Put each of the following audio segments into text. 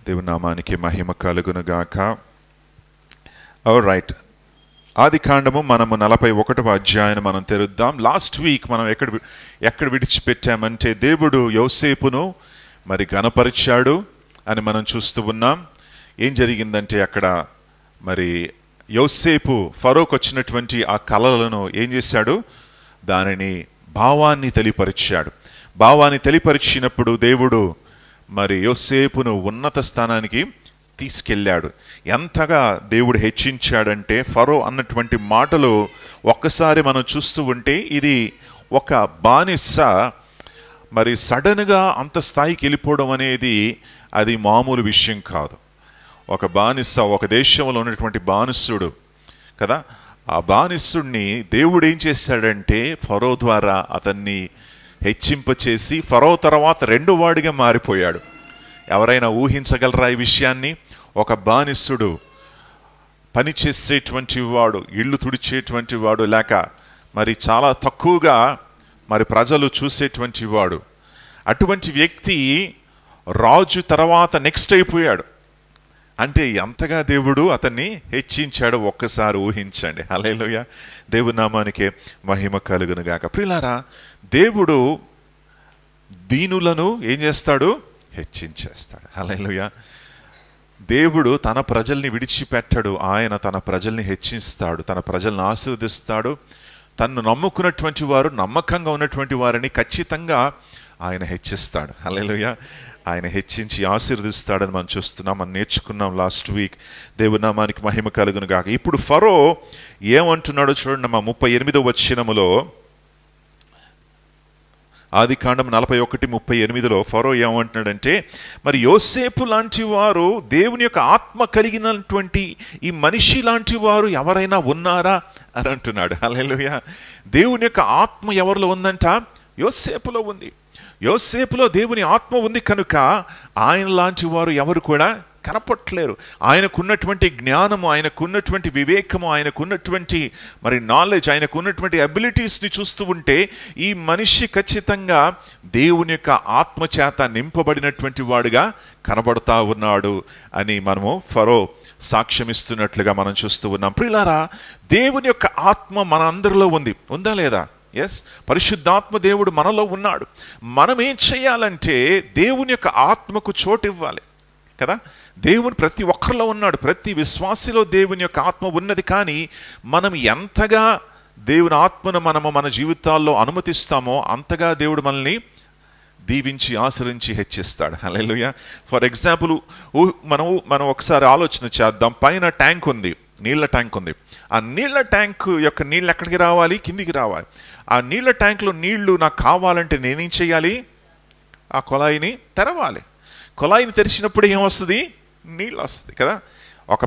దేవుని నామానికి మహిమ కలుగును గాక. ఆల్రైట్, ఆదికాండము మనము 41వ అధ్యాయాన్ని మనం తెరుద్దాం. లాస్ట్ వీక్ మనం ఎక్కడ విడిచిపెట్టామంటే దేవుడు యోసేపును మరి ఘనపరిచాడు అని మనం చూస్తూ ఉన్నాం. ఏం జరిగిందంటే అక్కడ మరి యోసేపు ఫరోకు వచ్చినటువంటి ఆ కలలను ఏం చేశాడు, దానిని భావాన్ని తెలియపరిచాడు. భావాన్ని తెలియపరిచినప్పుడు దేవుడు మరి యోసేపును ఉన్నత స్థానానికి తీసుకెళ్ళాడు. ఎంతగా దేవుడు హెచ్చించాడంటే ఫరో అన్నటువంటి మాటలు ఒక్కసారి మనం చూస్తూ ఉంటే ఇది ఒక బానిస మరి సడన్గా అంత స్థాయికి వెళ్ళిపోవడం అనేది అది మామూలు విషయం కాదు. ఒక బానిస, ఒక దేశంలో ఉన్నటువంటి బానిసుడు కదా, ఆ బానిసుడిని దేవుడు ఏం చేశాడంటే ఫరో ద్వారా అతన్ని హెచ్చింపచేసి ఫరో తర్వాత 2వ వాడిగా మారిపోయాడు. ఎవరైనా ఊహించగలరా ఈ విషయాన్ని? ఒక బానిసుడు, పని చేసేటువంటి వాడు, ఇళ్ళు తుడిచేటువంటి వాడు, లేక మరి చాలా తక్కువగా మరి ప్రజలు చూసేటువంటి వాడు, అటువంటి వ్యక్తి రాజు తర్వాత నెక్స్ట్ అయిపోయాడు. అంటే ఎంతగా దేవుడు అతన్ని హెచ్చించాడు ఒక్కసారి ఊహించండి. హల్లెలూయా, దేవుని నామానికే మహిమ కలుగును గాక. ప్రియులారా, దేవుడు దీనులను ఏం చేస్తాడు? హెచ్చించేస్తాడు. హల్లెలూయా. దేవుడు తన ప్రజల్ని విడిచిపెట్టడు, ఆయన తన ప్రజల్ని హెచ్చిస్తాడు, తన ప్రజల్ని ఆశీర్వదిస్తాడు. తన్ను నమ్ముకున్నటువంటి వారు, నమ్మకంగా ఉన్నటువంటి వారిని ఖచ్చితంగా ఆయన హెచ్చిస్తాడు. హల్లెలూయా. ఆయన హెచ్చించి ఆశీర్వదిస్తాడని మనం చూస్తున్నాం, మనం నేర్చుకున్నాం లాస్ట్ వీక్. దేవుని నామానికి మహిమ కలుగును గాక. ఇప్పుడు ఫరో ఏమంటున్నాడో చూడండి. మా 38వ వచనములో, ఆదికాండం 41:38లో ఫరో ఏమంటున్నాడంటే, మరి యోసేపు లాంటి వారు, దేవుని యొక్క ఆత్మ కలిగినటువంటి ఈ మనిషి లాంటి వారు ఎవరైనా ఉన్నారా అని అంటున్నాడు. హల్లెలూయా. దేవుని యొక్క ఆత్మ ఎవరిలో ఉందంట? యోసేపులో ఉంది. యోసేపులో దేవుని ఆత్మ ఉంది కనుక ఆయన లాంటి వారు ఎవరు కూడా కనపట్లేరు. ఆయనకున్నటువంటి జ్ఞానము, ఆయనకున్నటువంటి వివేకము, ఆయనకున్నటువంటి మరి నాలెడ్జ్, ఆయనకున్నటువంటి అబిలిటీస్ని చూస్తూ ఉంటే ఈ మనిషి ఖచ్చితంగా దేవుని యొక్క ఆత్మ చేత నింపబడినటువంటి వాడుగా కనబడతా ఉన్నాడు అని మనము ఫరో సాక్ష్యమిస్తున్నట్లుగా మనం చూస్తూ ఉన్నాం. ప్రియులారా, దేవుని యొక్క ఆత్మ మన అందరిలో ఉంది, ఉందా లేదా? ఎస్, పరిశుద్ధాత్మ దేవుడు మనలో ఉన్నాడు. మనం ఏం చేయాలంటే దేవుని యొక్క ఆత్మకు చోటు ఇవ్వాలి కదా. దేవుని ప్రతి ఒక్కరిలో ఉన్నాడు, ప్రతి విశ్వాసిలో దేవుని యొక్క ఆత్మ ఉన్నది. కానీ మనం ఎంతగా దేవుని ఆత్మను మనము మన జీవితాల్లో అనుమతిస్తామో అంతగా దేవుడు మనల్ని దీవించి ఆశ్రయించి హెచ్చిస్తాడు. హల్లెలూయా. ఫర్ ఎగ్జాంపుల్ మనం ఒకసారి ఆలోచన చేద్దాం. పైన ట్యాంక్ ఉంది, నీళ్ళ ట్యాంక్ ఉంది. ఆ నీళ్ళ ట్యాంక్ యొక్క నీళ్ళు ఎక్కడికి రావాలి? కిందికి రావాలి. ఆ నీళ్ళ ట్యాంక్లో నీళ్లు నాకు కావాలంటే నేనేం చేయాలి? ఆ కుళాయిని తెరవాలి. కుళాయిని తెరిచినప్పుడు ఏమొస్తుంది? నీళ్ళు వస్తుంది కదా. ఒక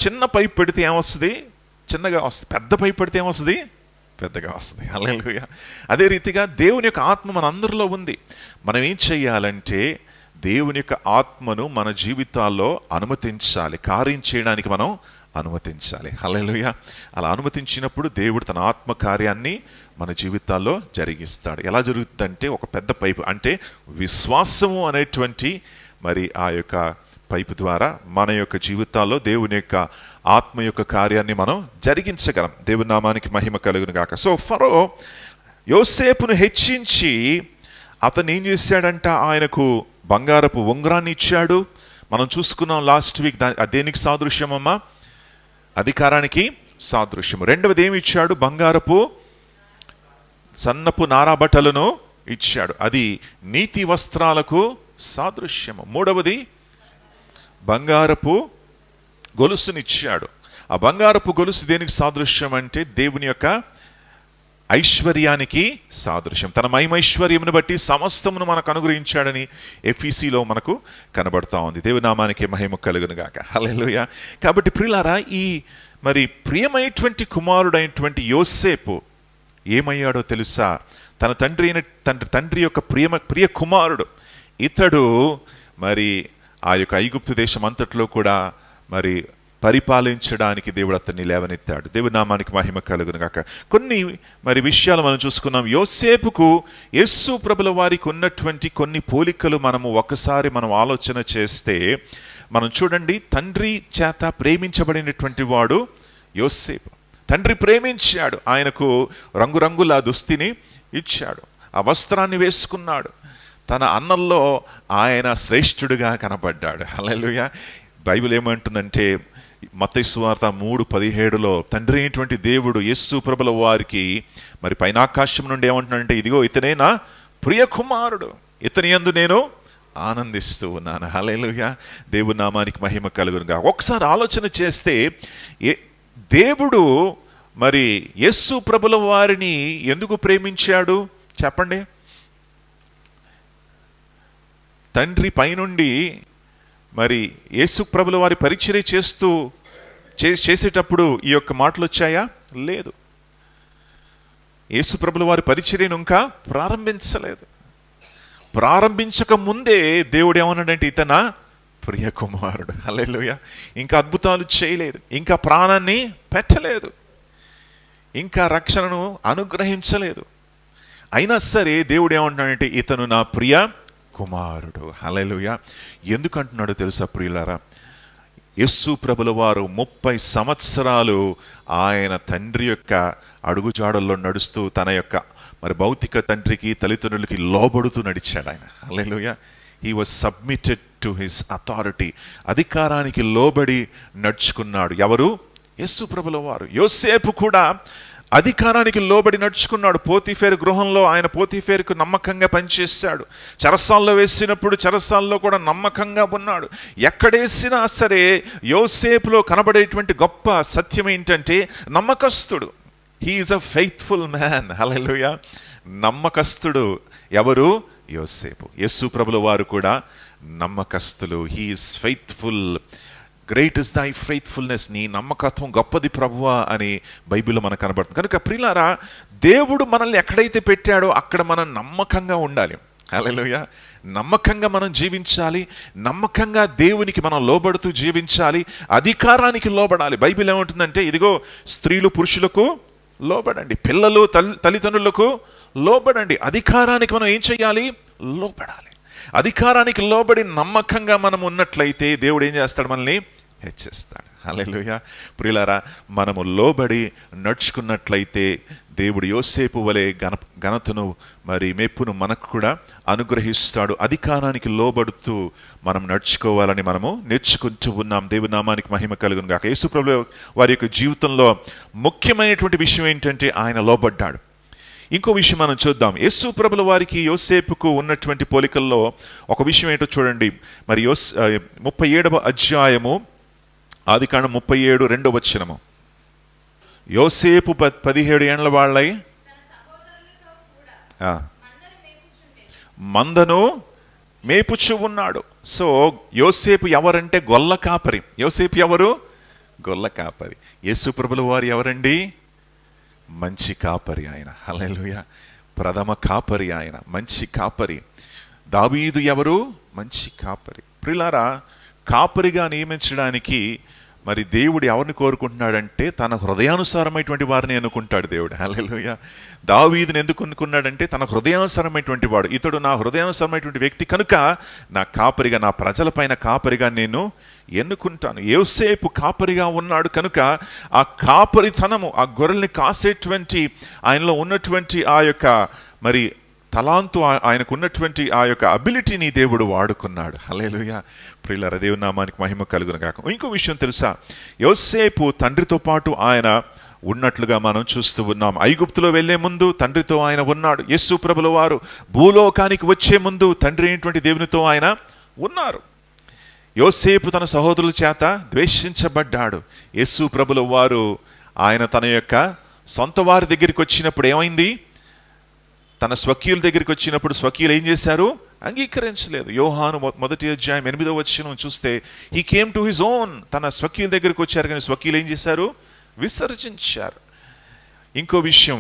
చిన్న పైప్ పెడితే ఏమొస్తుంది? చిన్నగా వస్తుంది. పెద్ద పైప్ పెడితే ఏమొస్తుంది? పెద్దగా వస్తుంది. హల్లెలూయా. అదే రీతిగా దేవుని యొక్క ఆత్మ మన అందరిలో ఉంది. మనం ఏం చేయాలంటే దేవుని యొక్క ఆత్మను మన జీవితాల్లో అనుమతించాలి, కార్యం చేయడానికి మనం అనుమతించాలి. హల్లెలూయా. అలా అనుమతించినప్పుడు దేవుడు తన ఆత్మ కార్యాన్ని మన జీవితాల్లో జరిగిస్తాడు. ఎలా జరుగుతుందంటే ఒక పెద్ద పైపు, అంటే విశ్వాసము అనేటువంటి మరి ఆ యొక్క పైపు ద్వారా మన యొక్క జీవితాల్లో దేవుని యొక్క ఆత్మ యొక్క కార్యాన్ని మనం జరిగించగలం. దేవుని నామానికి మహిమ కలుగును గాక. సో ఫరో యోసేపును హెచ్చించి అతను ఏం చేశాడంట? ఆయనకు బంగారపు ఉంగరాన్ని ఇచ్చాడు. మనం చూసుకున్నాం లాస్ట్ వీక్. దేనికి సాదృశ్యమమ్మా? అధికారానికి సాదృశ్యము. రెండవది ఏమి ఇచ్చాడు? బంగారపు సన్నపు నారాబట్టలను ఇచ్చాడు, అది నీతి వస్త్రాలకు సాదృశ్యము. మూడవది బంగారపు గొలుసునిచ్చాడు. ఆ బంగారపు గొలుసు దేనికి సాదృశ్యం అంటే దేవుని యొక్క ఐశ్వర్యానికి సాదృశ్యం. తన మహిమైశ్వర్యమును బట్టి సమస్తమును మనకు అనుగ్రహించాడని ఎఫీసీలో మనకు కనబడతా ఉంది. దేవునామానికి మహిమ కలుగును గాక. హల్లెలూయా. కాబట్టి ప్రియులారా, ఈ మరి ప్రియమైనటువంటి కుమారుడైనటువంటి యోసేపు ఏమయ్యాడో తెలుసా? తన తండ్రి యొక్క ప్రియ కుమారుడు ఇతడు. మరి ఆ యొక్క ఐగుప్తు దేశం అంతట్లో కూడా మరి పరిపాలించడానికి దేవుడు అతన్ని లేవనెత్తాడు. దేవుని నామానికి మహిమ కలుగును గాక. కొన్ని మరి విషయాలు మనం చూసుకున్నాం. యోసేపుకు యేసు ప్రభుల వారికి ఉన్నటువంటి కొన్ని పోలికలు మనం ఆలోచన చేస్తే మనం చూడండి, తండ్రి చేత ప్రేమించబడినటువంటి వాడు యోసేపు. తండ్రి ప్రేమించాడు, ఆయనకు రంగురంగుల దుస్తుని ఇచ్చాడు, ఆ వస్త్రాన్ని వేసుకున్నాడు. తన అన్నల్లో ఆయన శ్రేష్ఠుడిగా కనబడ్డాడు. హల్లెలూయా. బైబిల్ ఏమంటుందంటే మత్తయి సువార్త 3:17లో తండ్రి అయినటువంటి దేవుడు యేసు ప్రభుల వారికి మరి పైనాకాశం నుండి ఏమంటున్నాడంటే, ఇదిగో ఇతనే నా ప్రియ కుమారుడు, ఇతని యందు నేను ఆనందిస్తూ ఉన్నాను. హల్లెలూయా. దేవుని నామానికి మహిమ కలుగునుగా. ఒకసారి ఆలోచన చేస్తే దేవుడు మరి యేసు ప్రభుల వారిని ఎందుకు ప్రేమించాడు చెప్పండి? తండ్రి పైనుండి మరి యేసు ప్రభుల వారి పరిచర్య చేసేటప్పుడు ఈ యొక్క మాటలు వచ్చాయా? లేదు. యేసు ప్రభుల వారి పరిచర్యను ఇంకా ప్రారంభించలేదు. ప్రారంభించక ముందే దేవుడు ఏమన్నాడంటే, ఇతన ప్రియ కుమారుడు. హల్లెలూయా. ఇంకా అద్భుతాలు చేయలేదు, ఇంకా ప్రాణాన్ని పెట్టలేదు, ఇంకా రక్షణను అనుగ్రహించలేదు. అయినా సరే దేవుడు ఏమంటున్నాడంటే, ఇతను నా ప్రియ కుమారుడు. హల్లెలూయా. ఎందుకంటున్నాడు తెలుసా ప్రియులారా? యేసు ప్రభుల వారు 30 సంవత్సరాలు ఆయన తండ్రి యొక్క అడుగుజాడల్లో నడుస్తూ తన యొక్క మరి భౌతిక తండ్రికి తల్లిదండ్రులకి లోబడుతూ నడిచాడు ఆయన. Hallelujah. He was submitted to his authority. అధికారానికి లోబడి నడుచుకున్నాడు. ఎవరు? యేసు ప్రభుల వారు. యోసేపు కూడా అధికారానికి లోబడి నడుచుకున్నాడు. పోతీఫేరు గృహంలో ఆయన పోతీఫేరుకు నమ్మకంగా పనిచేశాడు. చెరసాల్లో వేసినప్పుడు చెరసాల్లో కూడా నమ్మకంగా ఉన్నాడు. ఎక్కడేసినా సరే యోసేపులో కనబడేటువంటి గొప్ప సత్యం ఏంటంటే నమ్మకస్తుడు. He is a faithful man. Hallelujah. నమ్మకస్తుడు. ఎవరు? యోసేపు. యేసు ప్రభుల వారు కూడా నమ్మకస్తులు. He is faithful. Great is thy faithfulness. నీ నమ్మకత్వం గొప్పది ప్రభువా అని బైబిల్లో మనకు కనబడుతుంది. కనుక ప్రియులారా, దేవుడు మనల్ని ఎక్కడైతే పెట్టాడో అక్కడ మనం నమ్మకంగా ఉండాలి. హల్లెలూయా. నమ్మకంగా మనం జీవించాలి. నమ్మకంగా దేవునికి మనం లోబడుతూ జీవించాలి. అధికారానికి లోబడాలి. బైబిల్ ఏమంటుందంటే, ఇదిగో స్త్రీలు పురుషులకు లోబడండి, పిల్లలు తల్లిదండ్రులకు లోబడండి. అధికారానికి మనం ఏం చేయాలి? లోబడాలి. అధికారానికి లోబడి నమ్మకంగా మనం ఉన్నట్లయితే దేవుడు ఏం చేస్తాడు? మనల్ని హెచ్చిస్తాడు. హల్లెలూయా. ప్రియులారా, మనము లోబడి నడుచుకున్నట్లయితే దేవుడు యోసేపు వలె ఘనతను మరి మెప్పును మనకు కూడా అనుగ్రహిస్తాడు. అధికారానికి లోబడుతూ మనం నడుచుకోవాలని మనము నేర్చుకుంటూ ఉన్నాం. దేవుని నామానికి మహిమ కలుగును గాక. యేసు ప్రభువు వారి యొక్క జీవితంలో ముఖ్యమైనటువంటి విషయం ఏంటంటే ఆయన లోబడ్డాడు. ఇంకో విషయం మనం చూద్దాం. యేసు ప్రభుల వారికి యోసేపుకు ఉన్నటువంటి పోలికల్లో ఒక విషయం ఏంటో చూడండి. మరి 37వ అధ్యాయము ఆదికాండం 37:2 యోసేపు 17 ఏండ్ల వాళ్ళై మందను మేపుచు ఉన్నాడు. సో యోసేపు ఎవరంటే గొల్ల కాపరి. యోసేపు ఎవరు? గొల్ల కాపరి. యేసు ప్రభుల వారు ఎవరండి? మంచి కాపరి ఆయన. హల్లెలూయా. ప్రథమ కాపరి ఆయన, మంచి కాపరి. దావీదు ఎవరు? మంచి కాపరి. ప్రియులారా, కాపరిగా నియమించడానికి మరి దేవుడు ఎవరిని కోరుకుంటున్నాడంటే తన హృదయానుసారమైనటువంటి వారిని అనుకుంటాడు దేవుడు. హల్లెలూయా. దావీదుని ఎందుకు అనుకున్నాడంటే తన హృదయానుసారమైనటువంటి వాడు. ఇతడు నా హృదయానుసారమైనటువంటి వ్యక్తి కనుక నా కాపరిగా, నా ప్రజలపైన కాపరిగా నేను ఎన్నుకుంటాను. యోసేపు కాపరిగా ఉన్నాడు కనుక ఆ కాపరితనము, ఆ గొర్రెల్ని కాసేటువంటి ఆయనలో ఉన్నటువంటి ఆ యొక్క మరి తలాంతు, ఆయనకు ఉన్నటువంటి ఆ యొక్క అబిలిటీని దేవుడు వాడుకున్నాడు. హల్లెలూయా. ప్రియులారా, దేవుని నామానికి మహిమ కలుగును గాక. ఇంకో విషయం తెలుసా? యోసేపు తండ్రితో పాటు ఆయన ఉన్నట్లుగా మనం చూస్తూ ఉన్నాం. ఐగుప్తులో వెళ్లే ముందు తండ్రితో ఆయన ఉన్నాడు. యేసు ప్రభుల వారు భూలోకానికి వచ్చే ముందు తండ్రి అయినటువంటి దేవునితో ఆయన ఉన్నారు. యోసేపు తన సహోదరుల చేత ద్వేషించబడ్డాడు. యేసు ప్రభుల వారు ఆయన తన యొక్క సొంత వారి దగ్గరికి వచ్చినప్పుడు ఏమైంది? తన స్వకీయుల దగ్గరికి వచ్చినప్పుడు స్వకీయులు ఏం చేశారు? అంగీకరించలేదు. యోహాను 1వ అధ్యాయం 8వ వచనం చూస్తే he came to his own. తన స్వకీయుల దగ్గరికి వచ్చారు కానీ స్వకీయులు ఏం చేశారు? విసర్జించారు. ఇంకో విషయం,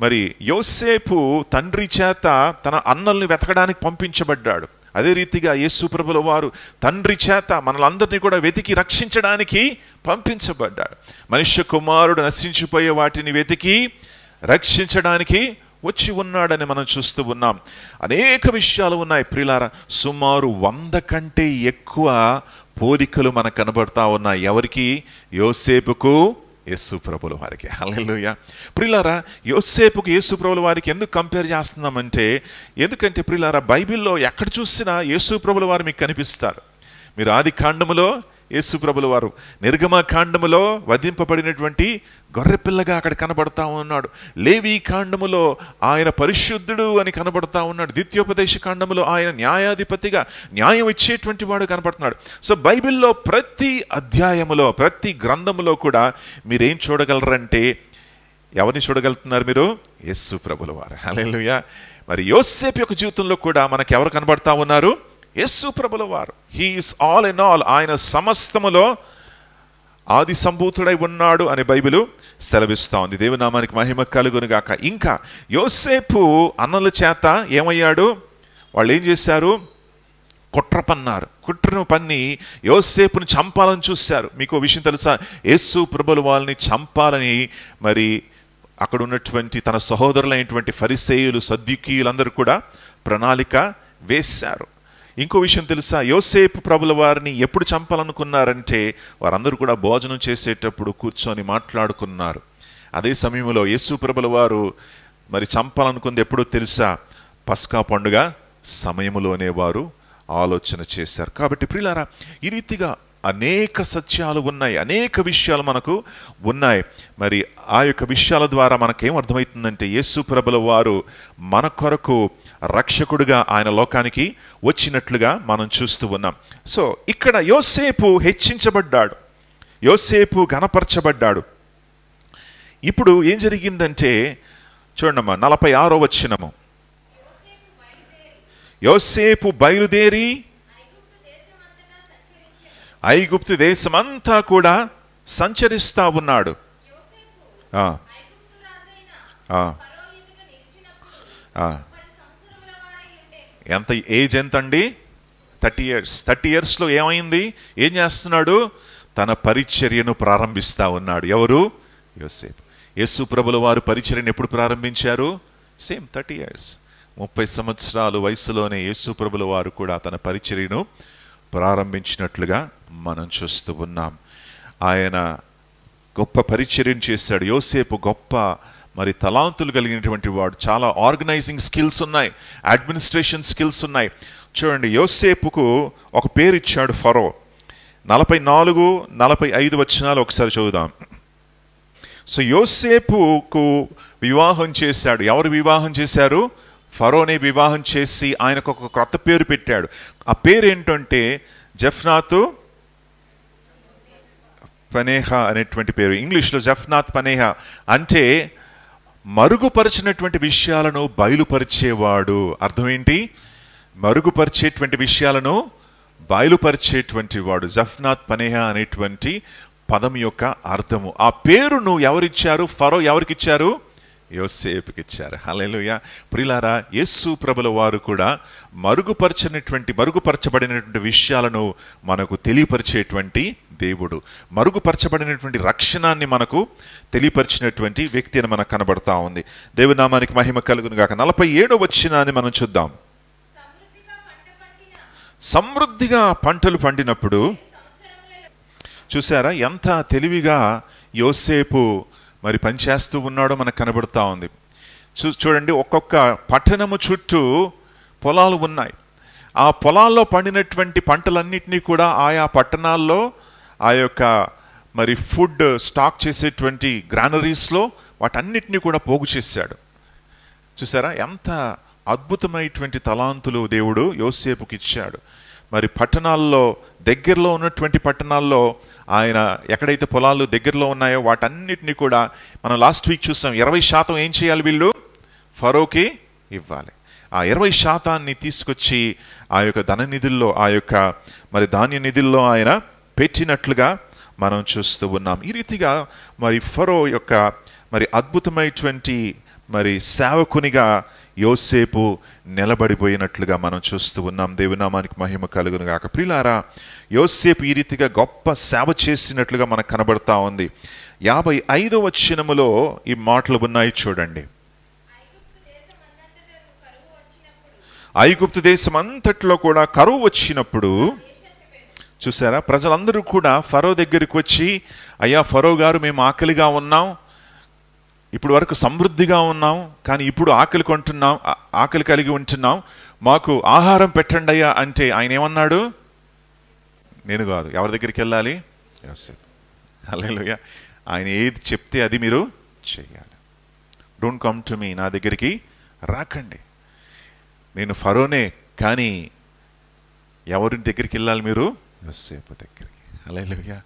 మరి యోసేపు తండ్రి చేత తన అన్నల్ని వెతకడానికి పంపించబడ్డాడు. అదే రీతిగా యేసు ప్రభుల వారు తండ్రి చేత మనలందరినీ కూడా వెతికి రక్షించడానికి పంపించబడ్డాడు. మనుష్య కుమారుడు నశించిపోయే వాటిని వెతికి రక్షించడానికి వచ్చి ఉన్నాడని మనం చూస్తూ ఉన్నాం. అనేక విషయాలు ఉన్నాయి ప్రియులారా. సుమారు 100 కంటే ఎక్కువ పోలికలు మనకు కనబడతా ఉన్నాయి. ఎవరికి? యోసేపుకు యేసు ప్రభుల వారికి. హల్లెలూయా. ప్రియులారా, యోసేపుకు యేసు ప్రభుల వారికి ఎందుకు కంపేర్ చేస్తున్నామంటే, ఎందుకంటే ప్రియులారా, బైబిల్లో ఎక్కడ చూసినా యేసు ప్రభుల వారు మీకు కనిపిస్తారు. మీరు ఆది కాండములో యేసు ప్రభుల వారు, నిర్గమ కాండములో వధింపబడినటువంటి గొర్రెపిల్లగా అక్కడ కనబడతా ఉన్నాడు. లేవి కాండములో ఆయన పరిశుద్ధుడు అని కనబడతా ఉన్నాడు. ద్వితీయోపదేశ కాండములో ఆయన న్యాయాధిపతిగా న్యాయం ఇచ్చేటువంటి వాడు కనబడుతున్నాడు. సో బైబిల్లో ప్రతి అధ్యాయములో, ప్రతి గ్రంథములో కూడా మీరేం చూడగలరంటే, ఎవరిని చూడగలుగుతున్నారు మీరు? యేసు ప్రభుల వారు. హల్లెలూయా. మరి యోసేపు యొక్క జీవితంలో కూడా మనకు ఎవరు కనబడతా ఉన్నారు? యేసు ప్రభుల వారు. He is all in all. ఆయన సమస్తములో ఆది సంభూతుడై ఉన్నాడు అని బైబిలు సెలవిస్తూ ఉంది. దేవుని నామానికి మహిమ కలుగును గాక. ఇంకా యోసేపు అన్నల చేత ఏమయ్యాడు? వాళ్ళు ఏం చేశారు? కుట్ర పన్నారు. కుట్రను పన్ని యోసేపుని చంపాలని చూశారు. మీకు విషయం తెలుసా? యేసు ప్రభుల వాళ్ళని చంపాలని మరి అక్కడ ఉన్నటువంటి తన సహోదరులైనటువంటి ఫరిసేయులు, సద్దూకీయులందరూ కూడా ప్రణాళిక వేశారు. ఇంకో విషయం తెలుసా? యోసేపు ప్రభుల వారిని ఎప్పుడు చంపాలనుకున్నారంటే, వారందరూ కూడా భోజనం చేసేటప్పుడు కూర్చొని మాట్లాడుకున్నారు. అదే సమయంలో యేసు ప్రభుల వారు మరి చంపాలనుకుంది ఎప్పుడో తెలుసా? పస్కా పండుగ సమయంలోనే వారు ఆలోచన చేశారు. కాబట్టి ప్రియులారా, ఈ రీతిగా అనేక సత్యాలు ఉన్నాయి, అనేక విషయాలు మనకు ఉన్నాయి. మరి ఆ యొక్క విషయాల ద్వారా మనకేం అర్థమవుతుందంటే, యేసు ప్రభుల వారు మన కొరకు రక్షకుడుగా ఆయన లోకానికి వచ్చినట్లుగా మనం చూస్తూ ఉన్నాం. సో ఇక్కడ యోసేపు హెచ్చించబడ్డాడు, యోసేపు ఘనపరచబడ్డాడు. ఇప్పుడు ఏం జరిగిందంటే చూడమ్మా, 46వ వచనము. యోసేపు బయలుదేరి ఐగుప్తు దేశమంతా కూడా సంచరిస్తా ఉన్నాడు. ఎంత ఏజ్ ఎంత అండి? 30 years. 30 yearsలో ఏమైంది? ఏం చేస్తున్నాడు? తన పరిచర్యను ప్రారంభిస్తా ఉన్నాడు. ఎవరు? యోసేపు. యేసు ప్రభుల వారు పరిచర్యను ఎప్పుడు ప్రారంభించారు? Same 30 years. 30 సంవత్సరాల వయసులోనే యేసు ప్రభుల వారు కూడా తన పరిచర్యను ప్రారంభించినట్లుగా మనం చూస్తూ ఉన్నాం. ఆయన గొప్ప పరిచర్యను చేశాడు. యోసేపు గొప్ప మరి తలాంతులు కలిగినటువంటి వాడు. చాలా ఆర్గనైజింగ్ స్కిల్స్ ఉన్నాయి, అడ్మినిస్ట్రేషన్ స్కిల్స్ ఉన్నాయి. చూడండి, యోసేపుకు ఒక పేరు ఇచ్చాడు ఫరో. 44, 45 వచనాలు ఒకసారి చదువుదాం. సో యోసేపుకు వివాహం చేశాడు. ఎవరు వివాహం చేశారు? ఫరోనే వివాహం చేసి ఆయనకు ఒక క్రొత్త పేరు పెట్టాడు. ఆ పేరు ఏంటంటే జెఫ్నాతు పనేహా అనేటువంటి పేరు. ఇంగ్లీష్లో జెఫ్నాత్ పనేహా అంటే మరుగుపరిచినటువంటి విషయాలను బయలుపరిచేవాడు. అర్థం ఏంటి? మరుగుపరిచేటువంటి విషయాలను బయలుపరిచేటువంటి వాడు. జెఫ్నాత్ పనేహా అనేటువంటి పదం యొక్క అర్థము. ఆ పేరును ఎవరిచ్చారు? ఫరో ఎవరికి ఇచ్చారు? యోసేపుకి ఇచ్చారు. హల్లెలూయా. ప్రియులారా, యేసు ప్రభుల వారు కూడా మరుగుపరచబడినటువంటి విషయాలను మనకు తెలియపరిచేటువంటి దేవుడు. మరుగుపరచబడినటువంటి రక్షణాన్ని మనకు తెలియపరిచినటువంటి వ్యక్తి అని మనకు కనబడతా ఉంది. దేవుని నామానికి మహిమ కలుగును గాక. 47వ వచనాన్ని మనం చూద్దాం. సమృద్ధిగా పంటలు పండినప్పుడు చూసారా ఎంత తెలివిగా యోసేపు మరి పనిచేస్తూ ఉన్నాడో మనకు కనబడుతూ ఉంది. చూడండి, ఒక్కొక్క పట్టణము చుట్టూ పొలాలు ఉన్నాయి. ఆ పొలాల్లో పండినటువంటి పంటలన్నిటినీ కూడా ఆయా పట్టణాల్లో ఆ యొక్క మరి ఫుడ్ స్టాక్ చేసేటువంటి గ్రానరీస్లో వాటన్నిటినీ కూడా పోగు చేశాడు. చూసారా ఎంత అద్భుతమైనటువంటి తలాంతులు దేవుడు యోసేపుకి ఇచ్చాడు. మరి పట్టణాల్లో, దగ్గరలో ఉన్నటువంటి పట్టణాల్లో ఆయన ఎక్కడైతే పొలాలు దగ్గరలో ఉన్నాయో వాటన్నిటిని కూడా మనం లాస్ట్ వీక్ చూసాం. 20% ఏం చేయాలి? వీళ్ళు ఫరోకి ఇవ్వాలి. ఆ 20% తీసుకొచ్చి ఆ యొక్క ధన నిధుల్లో, ఆ యొక్క మరి ధాన్య నిధుల్లో ఆయన పెట్టినట్లుగా మనం చూస్తూ ఉన్నాం. ఈ రీతిగా మరి ఫరో యొక్క మరి అద్భుతమైనటువంటి మరి సేవకునిగా యోసేపు నిలబడిపోయినట్లుగా మనం చూస్తూ ఉన్నాం. దేవునామానికి మహిమ కలుగును గాక. ప్రియులారా, యోసేపు ఈ రీతిగా గొప్ప సేవ చేసినట్లుగా మనకు కనబడతా ఉంది. 55వ వచనములో ఈ మాటలు ఉన్నాయి చూడండి. ఐగుప్తు దేశం అంతట్లో కూడా కరువు వచ్చినప్పుడు చూసారా, ప్రజలందరూ కూడా ఫరో దగ్గరికి వచ్చి, అయ్యా ఫరో గారు, మేము ఆకలిగా ఉన్నాం, ఇప్పుడు వరకు సమృద్ధిగా ఉన్నాం, కానీ ఇప్పుడు ఆకలి కలిగి ఉంటున్నాం, మాకు ఆహారం పెట్టండి అయ్యా అంటే ఆయన ఏమన్నాడు? నేను కాదు, ఎవరి దగ్గరికి వెళ్ళాలి? యోసేపు. హల్లెలూయా. ఆయన ఏది చెప్తే అది మీరు చేయాలి. డోంట్ కమ్ టు మీ, నా దగ్గరికి రాకండి, నేను ఫరోనే, కానీ ఎవరి దగ్గరికి వెళ్ళాలి మీరు? యోసేపు దగ్గరికి. హల్లెలూయా.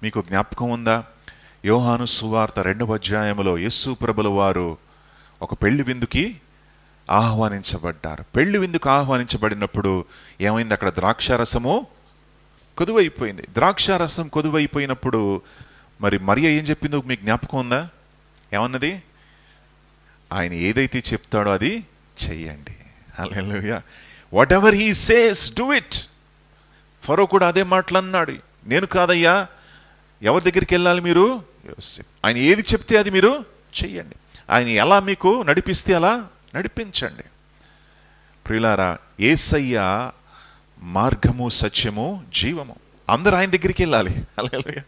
మీకు జ్ఞాపకం ఉందా? యోహాను సువార్త 2వ అధ్యాయములో యేసు ప్రభుల వారు ఒక పెళ్లి విందుకి ఆహ్వానించబడ్డారు. పెళ్లి విందుకు ఆహ్వానించబడినప్పుడు ఏమైంది? అక్కడ ద్రాక్షారసము కొదువైపోయింది. ద్రాక్షారసం కొదువైపోయినప్పుడు మరి మరియ ఏం చెప్పిందో మీకు జ్ఞాపకం ఉందా? ఏమన్నది? ఆయన ఏదైతే చెప్తాడో అది చెయ్యండి. Hallelujah. Whatever he says do it. Pharaoh కూడా అదే మాటలు అన్నాడు. నేను కాదయ్యా, ఎవరి దగ్గరికి వెళ్ళాలి మీరు? యోసేపు. ఆయన ఏది చెప్తే అది మీరు చెయ్యండి. ఆయన ఎలా మీకు నడిపిస్తే అలా నడిపించండి. ప్రియులారా, యేసయ్య మార్గము, సత్యము, జీవము. అందరూ ఆయన దగ్గరికి వెళ్ళాలి. హల్లెలూయా.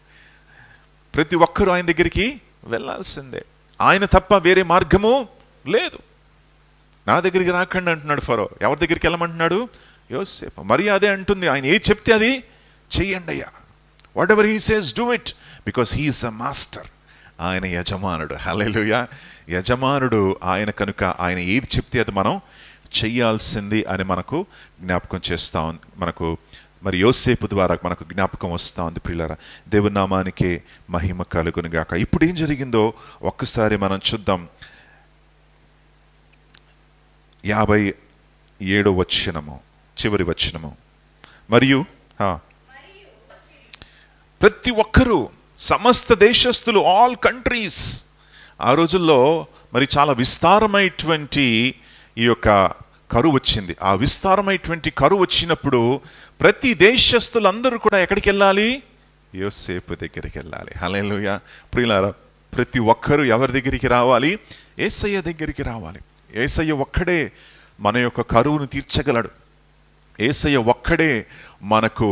ప్రతి ఒక్కరూ ఆయన దగ్గరికి వెళ్ళాల్సిందే. ఆయన తప్ప వేరే మార్గము లేదు. నా దగ్గరికి రాకండి అంటున్నాడు ఫరో. ఎవరి దగ్గరికి వెళ్ళమంటున్నాడు? యోసేపు. మరి అదే అంటుంది, ఆయన ఏది చెప్తే అది చెయ్యండి అయ్యా. What ever he says do it, because he is a master. ఆయన యజమానుడు. హల్లెలూయా. యజమానుడు ఆయన కనుక ఆయన ఏది చెప్తే అది మనం చెయ్యాల్సింది అని మనకు జ్ఞాపకం చేస్తా ఉంది. మనకు మరి యోసేపు ద్వారా మనకు జ్ఞాపకం వస్తూ ఉంది. ప్రియులారా, దేవుని నామానికి మహిమ కలుగును గాక. ఇప్పుడు ఏం జరిగిందో ఒక్కసారి మనం చూద్దాం. 57వ వచనము, చివరి వచనము. మరియు ప్రతి ఒక్కరూ, సమస్త దేశస్థులు, ఆల్ కంట్రీస్. ఆ రోజుల్లో మరి చాలా విస్తారమైనటువంటి ఈ యొక్క కరువు వచ్చింది. ఆ విస్తారమైనటువంటి కరువు వచ్చినప్పుడు ప్రతి దేశస్థులందరూ కూడా ఎక్కడికి వెళ్ళాలి? యోసేపు దగ్గరికి వెళ్ళాలి. హల్లెలూయా. ప్రియులారా, ప్రతి ఒక్కరూ ఎవరి దగ్గరికి రావాలి? యేసయ్య దగ్గరికి రావాలి. యేసయ్య ఒక్కడే మన యొక్క కరువును తీర్చగలడు. యేసయ్య ఒక్కడే మనకు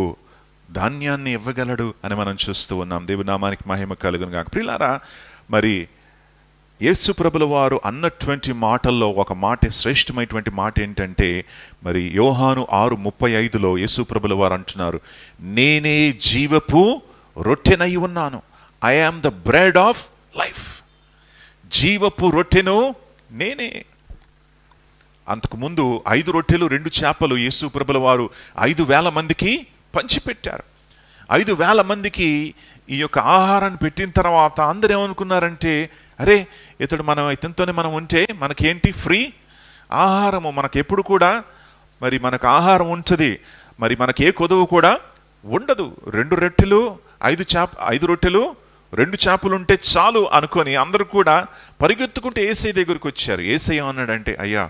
ధాన్యాన్ని ఇవ్వగలడు అని మనం చూస్తూ ఉన్నాం. దేవుని నామానికి మహిమ కలుగును గాక. ప్రియులారా, మరి యేసు ప్రభుల వారు అన్నటువంటి మాటల్లో ఒక మాట, శ్రేష్టమైనటువంటి మాట ఏంటంటే, మరి యోహాను 6:35లో యేసు ప్రభుల వారు అంటున్నారు, నేనే జీవపు రొట్టెనై ఉన్నాను. I am the bread of life. జీవపు రొట్టెను నేనే. అంతకుముందు 5 రొట్టెలు 2 చేపలు యేసు ప్రభుల వారు 5,000 మందికి పంచిపెట్టారు. 5,000 మందికి ఈ యొక్క ఆహారాన్ని పెట్టిన తర్వాత అందరూ ఏమనుకున్నారంటే, అరే ఇతనితోనే మనం ఉంటే మనకేంటి ఫ్రీ ఆహారము, మనకు ఎప్పుడు కూడా మరి మనకు ఆహారం ఉంటుంది, మరి మనకి ఏ కొదువు కూడా ఉండదు. 2 రొట్టెలు 5 రొట్టెలు 2 చేపలు ఉంటే చాలు అనుకొని అందరూ కూడా పరిగెత్తుకుంటే యేసయ్య దగ్గరికి వచ్చారు. యేసయ్య అన్నాడంటే, అయ్యా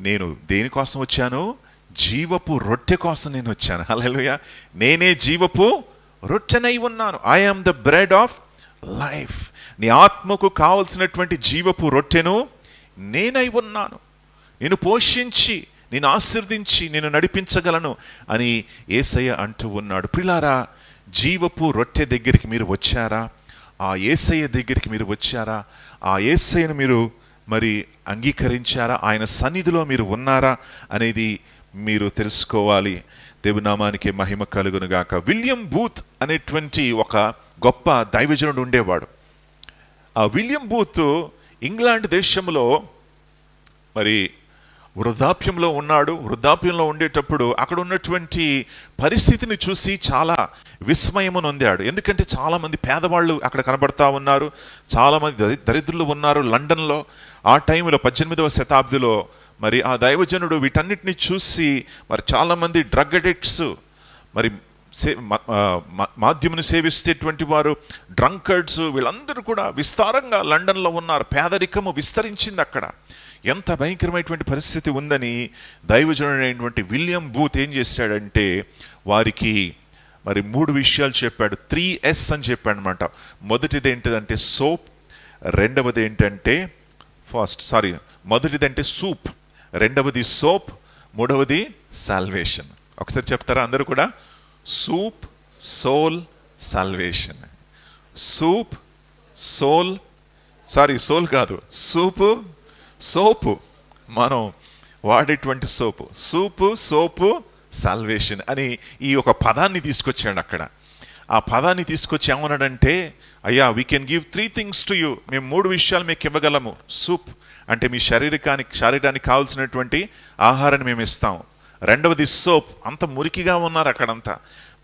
నేను దేనికోసం వచ్చాను? జీవపు రొట్టె కోసం నేను వచ్చాను. హల్లెలూయా. నేనే జీవపు రొట్టెనై ఉన్నాను. I am the bread of life. నీ ఆత్మకు కావలసినటువంటి జీవపు రొట్టెను నేనై ఉన్నాను. నేను పోషించి, నేను ఆశీర్వదించి, నేను నడిపించగలను అని యేసయ్య అంటూ ఉన్నాడు. ప్రియులారా, జీవపు రొట్టె దగ్గరికి మీరు వచ్చారా? ఆ యేసయ్య దగ్గరికి మీరు వచ్చారా? ఆ యేసయ్యను మీరు మరి అంగీకరించారా? ఆయన సన్నిధిలో మీరు ఉన్నారా అనేది మీరు తెలుసుకోవాలి. దేవుని నామానికి మహిమ కలుగును గాక. విలియం బూత్ అనేటువంటి ఒక గొప్ప దైవజనుడు ఉండేవాడు. ఆ విలియం బూత్ ఇంగ్లాండ్ దేశంలో మరి వృద్ధాప్యంలో ఉన్నాడు. వృద్ధాప్యంలో ఉండేటప్పుడు అక్కడ ఉన్నటువంటి పరిస్థితిని చూసి చాలా విస్మయము నొందాడు. ఎందుకంటే చాలామంది పేదవాళ్ళు అక్కడ కనబడతా ఉన్నారు, చాలామంది దరిద్రులు ఉన్నారు లండన్లో. ఆ టైంలో 18వ శతాబ్దిలో మరి ఆ దైవజనుడు వీటన్నిటిని చూసి మరి చాలామంది డ్రగ్ అడిక్ట్స్, మరి మాధ్యమును సేవిస్తేటువంటి వారు, డ్రంకర్డ్స్, వీళ్ళందరూ కూడా విస్తారంగా లండన్లో ఉన్నారు. పేదరికము విస్తరించింది అక్కడ. ఎంత భయంకరమైనటువంటి పరిస్థితి ఉందని దైవజనుడైనటువంటి విలియం బూత్ ఏం చేశాడంటే వారికి మరి 3 విషయాలు చెప్పాడు. 3S అని చెప్పాడు అనమాట. మొదటిది ఏంటిదంటే సోప్, మొదటిదంటే సూప్, రెండవది సోప్, మూడవది సాల్వేషన్. ఒకసారి చెప్తారా అందరూ కూడా? Soup, soul, salvation. Soup, soul, soul కాదు, సూపు, సోపు, మనం వాడేటువంటి సోపు. సూపు, సోపు, సాల్వేషన్ అని ఈ ఒక పదాన్ని తీసుకొచ్చాడు అక్కడ. ఆ పదాన్ని తీసుకొచ్చి ఏమన్నాడంటే, అయ్యా we can give 3 things to you, మేము 3 విషయాలు మీకు ఇవ్వగలము. సూప్ అంటే మీ శరీరానికి కావాల్సినటువంటి ఆహారాన్ని మేము ఇస్తాం. రెండవది సోప్, అంత మురికిగా ఉన్నారు అక్కడంతా,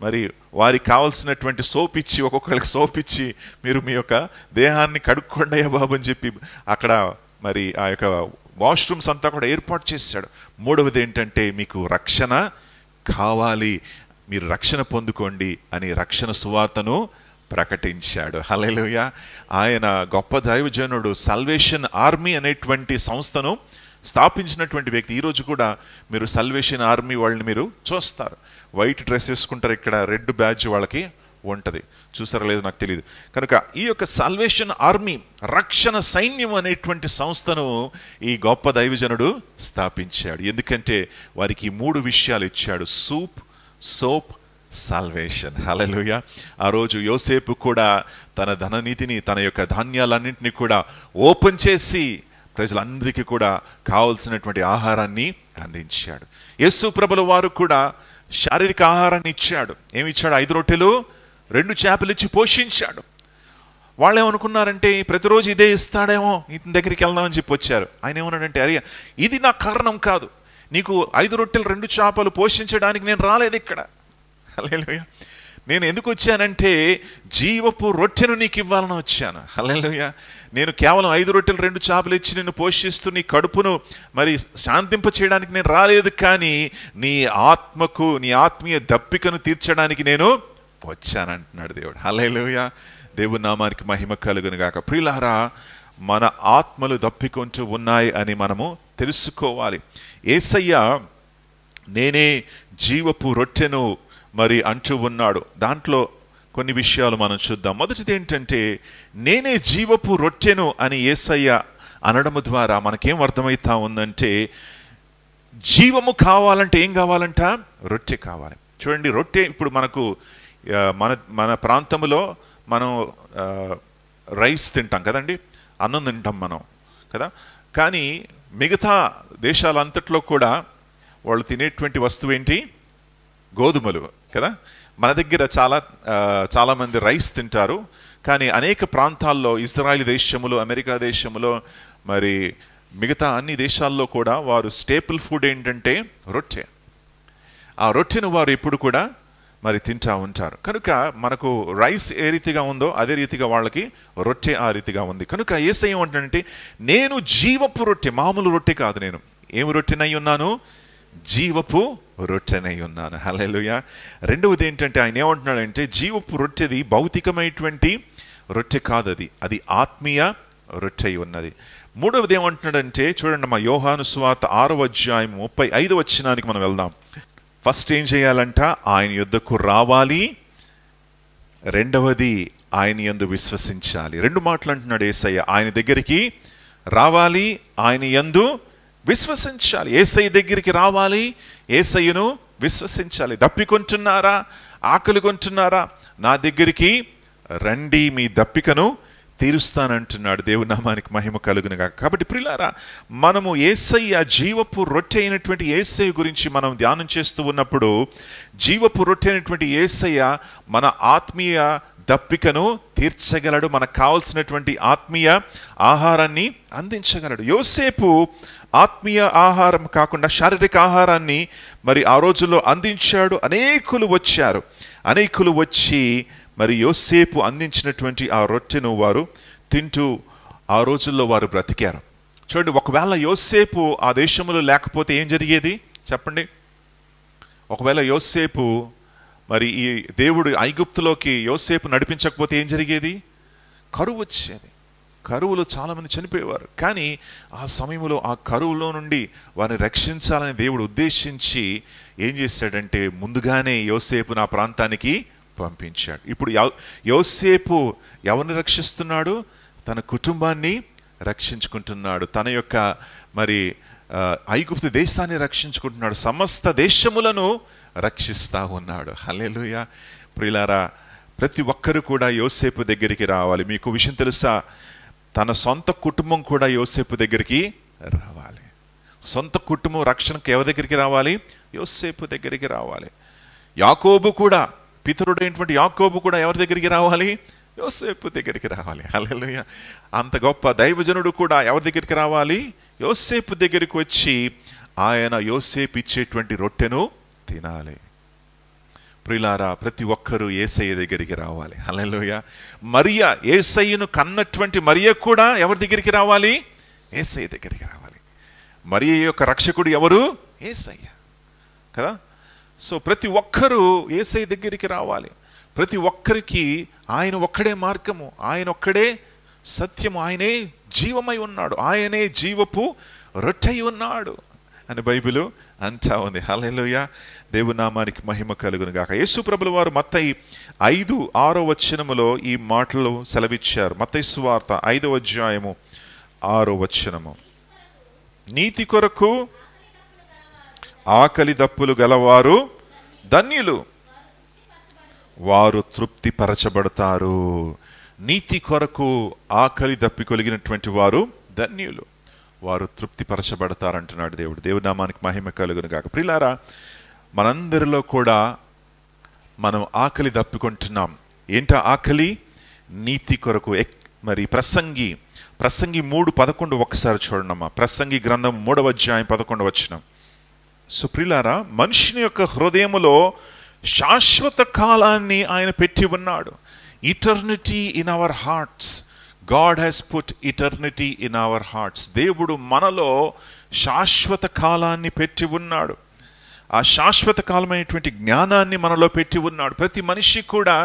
మరి వారికి కావాల్సినటువంటి సోప్ ఇచ్చి, ఒక్కొక్కరికి సోప్ ఇచ్చి మీరు మీ యొక్క దేహాన్ని కడుక్కోండి అయ్యా బాబు అని చెప్పి అక్కడ మరి ఆ యొక్క వాష్రూమ్స్ అంతా కూడా ఏర్పాటు చేశాడు. మూడవది ఏంటంటే మీకు రక్షణ కావాలి, మీరు రక్షణ పొందుకోండి అని రక్షణ సువార్తను ప్రకటించాడు. హల్లెలూయా. ఆయన గొప్ప దైవజనుడు, సల్వేషన్ ఆర్మీ అనేటువంటి సంస్థను స్థాపించినటువంటి వ్యక్తి. ఈరోజు కూడా మీరు సల్వేషన్ ఆర్మీ వాళ్ళని మీరు చూస్తారు, వైట్ డ్రెస్ వేసుకుంటారు, ఇక్కడ రెడ్ బ్యాడ్జ్ వాళ్ళకి ఉంటుంది, చూసారా లేదు నాకు తెలియదు. కనుక ఈ యొక్క సల్వేషన్ ఆర్మీ, రక్షణ సైన్యం అనేటువంటి సంస్థను ఈ గొప్ప దైవజనుడు స్థాపించాడు. ఎందుకంటే వారికి 3 విషయాలు ఇచ్చాడు: సూప్, సోప్, సాల్వేషన్. హల్లెలూయా. ఆ రోజు యోసేపు కూడా తన ధననిధిని, తన యొక్క ధాన్యాలన్నింటినీ కూడా ఓపెన్ చేసి ప్రజలందరికీ కూడా కావలసినటువంటి ఆహారాన్ని అందించాడు. యేసు ప్రభుల వారు కూడా శారీరక ఆహారాన్ని ఇచ్చాడు. ఏమి ఇచ్చాడు? 5 రొట్టెలు 2 చేపలు ఇచ్చి పోషించాడు. వాళ్ళు ఏమనుకున్నారంటే ప్రతిరోజు ఇదే ఇస్తాడేమో, ఇతని దగ్గరికి వెళ్దామని చెప్పి వచ్చారు. ఆయన ఏమన్నాడంటే, అరే ఇది నా కారణం కాదు, నీకు 5 రొట్టెలు 2 చేపలు పోషించడానికి నేను రాలేదు ఇక్కడ. హల్లెలూయా. నేను ఎందుకు వచ్చానంటే జీవపు రొట్టెను నీకు ఇవ్వాలని వచ్చాను. హల్లెలూయా. నేను కేవలం 5 రొట్టెలు 2 చేపలు ఇచ్చి నిన్ను పోషిస్తూ నీ కడుపును మరి శాంతింప చేయడానికి నేను రాలేదు, కానీ నీ ఆత్మకు, నీ ఆత్మీయ దప్పికను తీర్చడానికి నేను వచ్చానంటున్నాడు దేవుడు. హల్లెలూయా. దేవుని నామానికి మహిమ కలుగును గాక. ప్రియులారా, మన ఆత్మలు దప్పికొంటూ ఉన్నాయి అని మనము తెలుసుకోవాలి. యేసయ్య నేనే జీవపు రొట్టెను మరి అంటూ ఉన్నాడు. దాంట్లో కొన్ని విషయాలు మనం చూద్దాం. మొదటిది ఏంటంటే, నేనే జీవపు రొట్టెను అని యేసయ్య అనడము ద్వారా మనకేం అర్థమవుతా ఉందంటే, జీవము కావాలంటే ఏం కావాలంట? రొట్టె కావాలి. చూడండి, రొట్టె ఇప్పుడు మనకు మన ప్రాంతంలో మనం రైస్ తింటాం కదండి, అన్నం తింటాం మనం కదా. కానీ మిగతా దేశాలంతట్లో కూడా వాళ్ళు తినేటువంటి వస్తువు ఏంటి? గోధుమలు కదా. మన దగ్గర చాలామంది రైస్ తింటారు, కానీ అనేక ప్రాంతాల్లో, ఇజ్రాయిల్ దేశములో, అమెరికా దేశములో, మరి మిగతా అన్ని దేశాల్లో కూడా వారు స్టేపుల్ ఫుడ్ ఏంటంటే రొట్టె. ఆ రొట్టెను వారు ఎప్పుడు కూడా మరి తింటా ఉంటారు. కనుక మనకు రైస్ ఏ రీతిగా ఉందో అదే రీతిగా వాళ్ళకి రొట్టె ఆ రీతిగా ఉంది. కనుక యేసయ్య ఏమంటాడంటే, నేను జీవపు రొట్టె, మామూలు రొట్టె కాదు, నేను ఏమి రొట్టెనై ఉన్నాను? జీవపు రొట్టెనై ఉన్నాను. హల్లెలూయా. రెండవది ఏంటంటే ఆయన ఏమంటున్నాడంటే, జీవపు రొట్టెది భౌతికమైనటువంటి రొట్టె కాదు, అది ఆత్మీయ రొట్టె ఉన్నది. మూడవది ఏమంటున్నాడంటే, చూడండి మా యోహాను సువార్త 6వ అధ్యాయం 35వ వచనానికి మనం వెళ్దాం. ఫస్ట్ ఏం చేయాలంట? ఆయన యొద్దకు రావాలి, రెండవది ఆయన యందు విశ్వసించాలి. 2 మాటలు అంటున్నాడు యేసయ్య. ఆయన దగ్గరికి రావాలి, ఆయన యందు విశ్వసించాలి. యేసయ్య దగ్గరికి రావాలి, యేసయ్యను విశ్వసించాలి. దప్పికొంటున్నారా? ఆకలి కొంటున్నారా? నా దగ్గరికి రండి, మీ దప్పికను తీరుస్తానంటున్నాడు. దేవుని నామానికి మహిమ కలుగునుగా. కాబట్టి ప్రియులారా, మనము యేసయ్య జీవపు రొట్టె అయినటువంటి యేసయ్య గురించి మనం ధ్యానం చేస్తూ ఉన్నప్పుడు, జీవపు రొట్టె అయినటువంటి యేసయ్య మన ఆత్మీయ దప్పికను తీర్చగలడు, మనకు కావాల్సినటువంటి ఆత్మీయ ఆహారాన్ని అందించగలడు. యోసేపు ఆత్మీయ ఆహారం కాకుండా శారీరక ఆహారాన్ని మరి ఆ రోజుల్లో అందించాడు. అనేకులు వచ్చి మరి యోసేపు అందించినటువంటి ఆ రొట్టెను వారు తింటూ ఆ రోజుల్లో వారు బ్రతికారు. చూడండి, ఒకవేళ యోసేపు ఆ దేశంలో లేకపోతే ఏం జరిగేది చెప్పండి? ఒకవేళ యోసేపు మరి ఈ దేవుడు ఐగుప్తులోకి యోసేపు నడిపించకపోతే ఏం జరిగేది? కరువు వచ్చేది. కరువులో చాలామంది చనిపోయేవారు. కానీ ఆ సమయంలో ఆ కరువులో నుండి వారిని రక్షించాలని దేవుడు ఉద్దేశించి ఏం చేశాడంటే, ముందుగానే యోసేపు నా ప్రాంతానికి పంపించాడు. ఇప్పుడు యోసేపు ఎవరిని రక్షిస్తున్నాడు? తన కుటుంబాన్ని రక్షించుకుంటున్నాడు. తన యొక్క మరి ఐగుప్తు దేశాన్ని రక్షించుకుంటున్నాడు, సమస్త దేశములను రక్షిస్తా ఉన్నాడు. హల్లెలూయా. ప్రియులారా, ప్రతి ఒక్కరు కూడా యోసేపు దగ్గరికి రావాలి. మీకు విషయం తెలుసా, తన సొంత కుటుంబం కూడా యోసేపు దగ్గరికి రావాలి. సొంత కుటుంబం రక్షణకు ఎవరి దగ్గరికి రావాలి? యోసేపు దగ్గరికి రావాలి. యాకోబు కూడా, పితరుడైనటువంటి యాకోబు కూడా ఎవరి దగ్గరికి రావాలి? యోసేపు దగ్గరికి రావాలి. హల్లెలూయా. అంత గొప్ప దైవజనుడు కూడా ఎవరి దగ్గరికి రావాలి? యోసేపు దగ్గరికి వచ్చి ఆయన యోసేపు ఇచ్చేటువంటి రొట్టెను తినాలి. ప్రియులారా, ప్రతి ఒక్కరూ యేసయ్య దగ్గరికి రావాలి. హల్లెలూయా. మరియా, యేసయ్యను కన్నటువంటి మరియ కూడా ఎవరి దగ్గరికి రావాలి? యేసయ్య దగ్గరికి రావాలి. మరియ యొక్క రక్షకుడు ఎవరు? యేసయ్య కదా. సో ప్రతి ఒక్కరూ యేసయ్య దగ్గరికి రావాలి. ప్రతి ఒక్కరికి ఆయన ఒక్కడే మార్గము, ఆయన ఒక్కడే సత్యము, ఆయనే జీవమై ఉన్నాడు, ఆయనే జీవపు రొట్టె ఉన్నాడు అని బైబిల్ అంటా ఉంది. హల్లెలూయా. దేవుని నామానికి మహిమ కలుగును గాక. యేసు ప్రభుల వారు మత్తయి 5:6 ఈ మాటలు సెలవిచ్చారు. మత్తయి సువార్త 5:6 నీతి కొరకు ఆకలి దప్పులు గలవారు ధన్యులు, వారు తృప్తి పరచబడతారు. నీతి కొరకు ఆకలి దప్పి కొలిగినటువంటి వారు ధన్యులు, వారు తృప్తి పరచబడతారంటున్నాడు దేవుడు. దేవుడి నామానికి మహిమ కలుగును గాక. ప్రియులారా, మనందరిలో కూడా మనం ఆకలి దప్పికొంటున్నాం. ఏంటా ఆకలి? నీతి కొరకు. మరి ప్రసంగి 3:11 ఒకసారి చూడండమ్మా. ప్రసంగి గ్రంథం 3:11. సో ప్రియులారా, మనుషుని యొక్క హృదయములో శాశ్వత కాలాన్ని ఆయన పెట్టి ఉన్నాడు. Eternity in our hearts. God has put eternity in our hearts. దేవుడు మనలో శాశ్వత కాలాన్ని పెట్టి ఉన్నాడు. ఆ శాశ్వత కాలమైనటువంటి జ్ఞానాన్ని మనలో పెట్టి ఉన్నాడు. ప్రతి మనిషి కూడా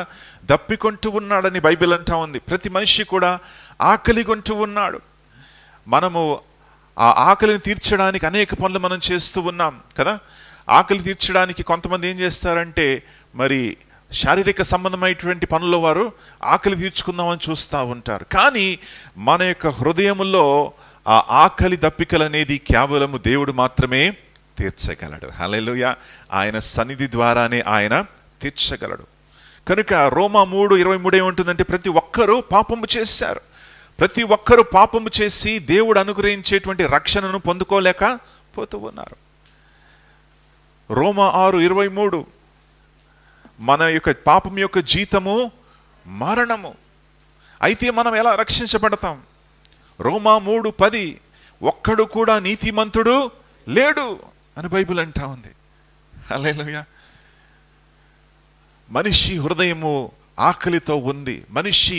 దప్పికొంటూ ఉన్నాడని బైబిల్ అంటా ఉంది. ప్రతి మనిషి కూడా ఆకలి కొంటూ ఉన్నాడు. మనము ఆ ఆకలిని తీర్చడానికి అనేక పనులు మనం చేస్తూ ఉన్నాం కదా. ఆకలి తీర్చడానికి కొంతమంది ఏం చేస్తారంటే, మరి శారీరక సంబంధమైనటువంటి పనుల్లో వారు ఆకలి తీర్చుకుందామని చూస్తూ ఉంటారు. కానీ మన యొక్క హృదయంలో ఆ ఆకలి దప్పికలు అనేది కేవలము దేవుడు మాత్రమే తీర్చగలడు. హల్లెలూయా. ఆయన సన్నిధి ద్వారానే ఆయన తీర్చగలడు. కనుక రోమా 3:23 ఏముంటుందంటే, ప్రతి ఒక్కరూ పాపము చేశారు. ప్రతి ఒక్కరూ పాపము చేసి దేవుడు అనుగ్రహించేటువంటి రక్షణను పొందుకోలేకపోతూ ఉన్నారు. రోమా 6:23 మన యొక్క పాపం యొక్క జీతము మరణము. అయితే మనం ఎలా రక్షించబడతాం? రోమా 3:10 ఒక్కడు కూడా నీతిమంతుడు లేడు అని బైబిల్ అంటా ఉంది. హల్లెలూయా. మనిషి హృదయము ఆకలితో ఉంది. మనిషి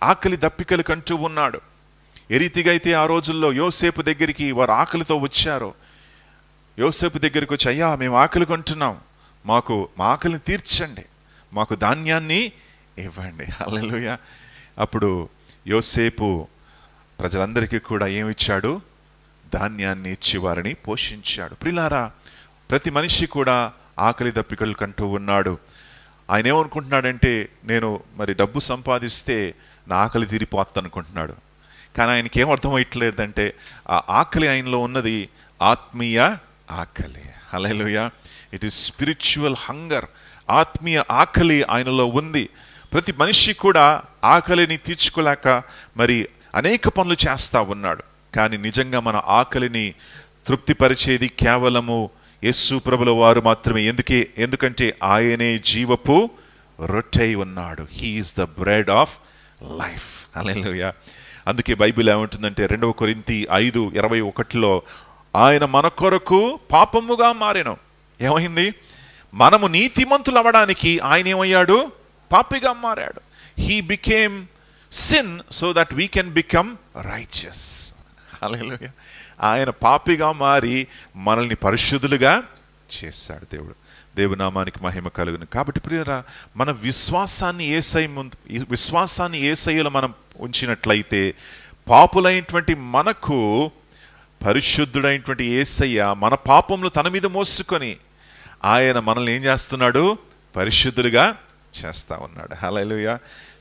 ఆకలి దప్పికలు కంటూ ఉన్నాడు. ఏ రీతిగా అయితే ఆ రోజుల్లో యోసేపు దగ్గరికి వారు ఆకలితో వచ్చారో, యోసేపు దగ్గరికి వచ్చి, అయ్యా మేము ఆకలి కొంటున్నాం, మా ఆకలిని తీర్చండి, మాకు ధాన్యాన్ని ఇవ్వండి. హల్లెలూయా. అప్పుడు యోసేపు ప్రజలందరికీ కూడా ఏమిచ్చాడు? ధాన్యాన్ని ఇచ్చి వారిని పోషించాడు. ప్రియులారా, ప్రతి మనిషి కూడా ఆకలి దప్పికలు కంటూ ఉన్నాడు. ఆయన ఏమనుకుంటున్నాడంటే, నేను మరి డబ్బు సంపాదిస్తే నా ఆకలి తీరిపోతుంది అనుకుంటున్నాడు. కానీ ఆయనకి ఏమర్థమయ్యట్లేదంటే, ఆ ఆకలి ఆయనలో ఉన్నది ఆత్మీయ ఆకలి. Hallelujah. It is spiritual hunger. ఆత్మీయ ఆకలి ఆయనలో ఉంది. ప్రతి మనిషి కూడా ఆకలిని తీర్చుకోలేక మరి అనేక పనులు చేస్తూ ఉన్నాడు. కానీ నిజంగా మన ఆకలిని తృప్తిపరిచేది కేవలము యేసు ప్రభుల వారు మాత్రమే. ఎందుకంటే ఆయనే జీవపు రొట్టె ఉన్నాడు. He is the bread of life. Hallelujah. అందుకే బైబిల్ ఏమంటుందంటే 2 కొరింథీ 5:21 ఆయన మన కొరకు పాపముగా మారెను. ఏమైంది? మనము నీతిమంతులు అవ్వడానికి ఆయన ఏమయ్యాడు? పాపిగా మారాడు. He became sin so that we can become righteous. Hallelujah. ఆయన పాపిగా మారి మనల్ని పరిశుద్ధులుగా చేశాడు దేవుడు. దేవునామానికి మహిమ కలుగును. కాబట్టి ప్రియరా, మన విశ్వాసాన్ని యేసయ్యలో మనం ఉంచినట్లయితే పాపులైనటువంటి మనకు పరిశుద్ధుడైనటువంటి యేసయ్య మన పాపములు తన మీద మోసుకొని ఆయన మనల్ని ఏం చేస్తున్నాడు? పరిశుద్ధులుగా చేస్తా ఉన్నాడు. హల్లెలూయా.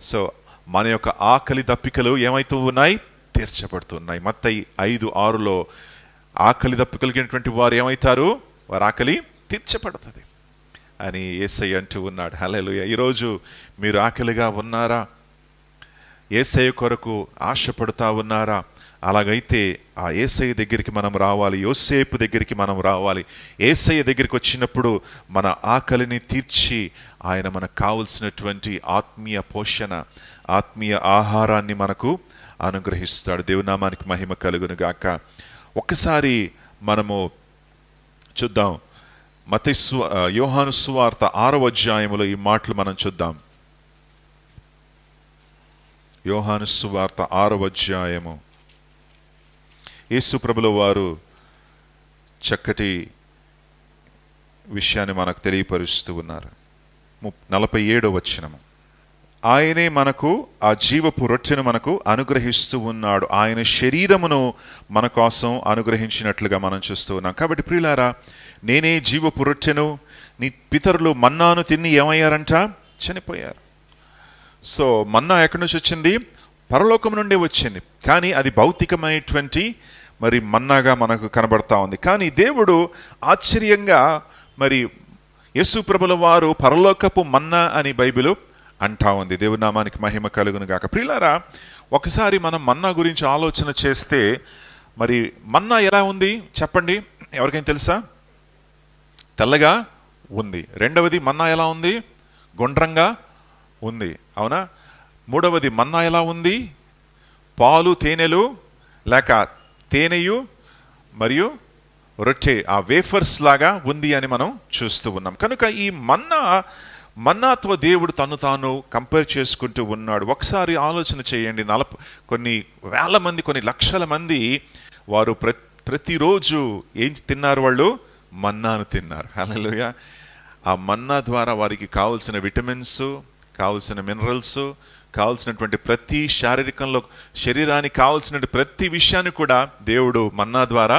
సో మన యొక్క ఆకలి దప్పికలు ఏమైతూ ఉన్నాయి? తీర్చబడుతున్నాయి. మత్తయి 5:6 ఆకలి దప్పుకలిగినటువంటి వారు ఏమవుతారు? వారి ఆకలి తీర్చబడుతుంది అని యేసయ్య అంటూ ఉన్నాడు. హల్లెలూయా. ఈరోజు మీరు ఆకలిగా ఉన్నారా? యేసయ్య కొరకు ఆశపడుతూ ఉన్నారా? అలాగైతే ఆ యేసయ్య దగ్గరికి మనం రావాలి, యోసేపు దగ్గరికి మనం రావాలి. యేసయ్య దగ్గరికి వచ్చినప్పుడు మన ఆకలిని తీర్చి ఆయన మనకు కావలసినటువంటి ఆత్మీయ పోషణ, ఆత్మీయ ఆహారాన్ని మనకు అనుగ్రహిస్తాడు. దేవుని నామానికి మహిమ కలుగును గాక. ఒక్కసారి మనము చూద్దాం, యోహాను సువార్త 6వ అధ్యాయములో ఈ మాటలు మనం చూద్దాం. యోహాను సువార్త 6వ అధ్యాయము. యేసు ప్రభుల వారు చక్కటి విషయాన్ని మనకు తెలియపరుస్తూ ఉన్నారు. 47వ వచనము. ఆయనే మనకు ఆ జీవపు రొట్టెను మనకు అనుగ్రహిస్తూ ఉన్నాడు. ఆయన శరీరమును మన కోసం అనుగ్రహించినట్లుగా మనం చూస్తూ ఉన్నాం. కాబట్టి ప్రియులారా, నేనే జీవపు రొట్టెను. నీ పితరులు మన్నాను తిని ఏమయ్యారంట? చనిపోయారు. సో మన్నా ఎక్కడి నుంచి వచ్చింది? పరలోకం నుండి వచ్చింది. కానీ అది భౌతికమైనటువంటి మరి మన్నాగా మనకు కనబడతా ఉంది. కానీ దేవుడు ఆశ్చర్యంగా మరి యేసు ప్రభుల వారు పరలోకపు మన్నా అని బైబిలు అంటా ఉంది. దేవుని నామానికి మహిమ కలుగును గాక. ప్రియులారా, ఒకసారి మనం మన్నా గురించి ఆలోచన చేస్తే, మరి మన్నా ఎలా ఉంది చెప్పండి, ఎవరికైనా తెలుసా? తెల్లగా ఉంది. రెండవది మన్నా ఎలా ఉంది? గుండ్రంగా ఉంది, అవునా? మూడవది మన్నా ఎలా ఉంది? పాలు తేనెలు లేక తేనెయు మరియు రొట్టె, ఆ వేఫర్స్ లాగా ఉంది అని మనం చూస్తూ ఉన్నాం. కనుక ఈ మన్నాతో దేవుడు తను తాను కంపేర్ చేసుకుంటూ ఉన్నాడు. ఒకసారి ఆలోచన చేయండి. కొన్ని వేల మంది, కొన్ని లక్షల మంది వారు ప్రతిరోజు ఏం తిన్నారు? వాళ్ళు మన్నాను తిన్నారు. హల్లెలూయా. ఆ మన్నా ద్వారా వారికి కావలసిన విటమిన్స్, కావలసిన మినరల్స్, కావలసినటువంటి ప్రతి శరీరానికి కావలసిన ప్రతి విషయాన్ని కూడా దేవుడు మన్నా ద్వారా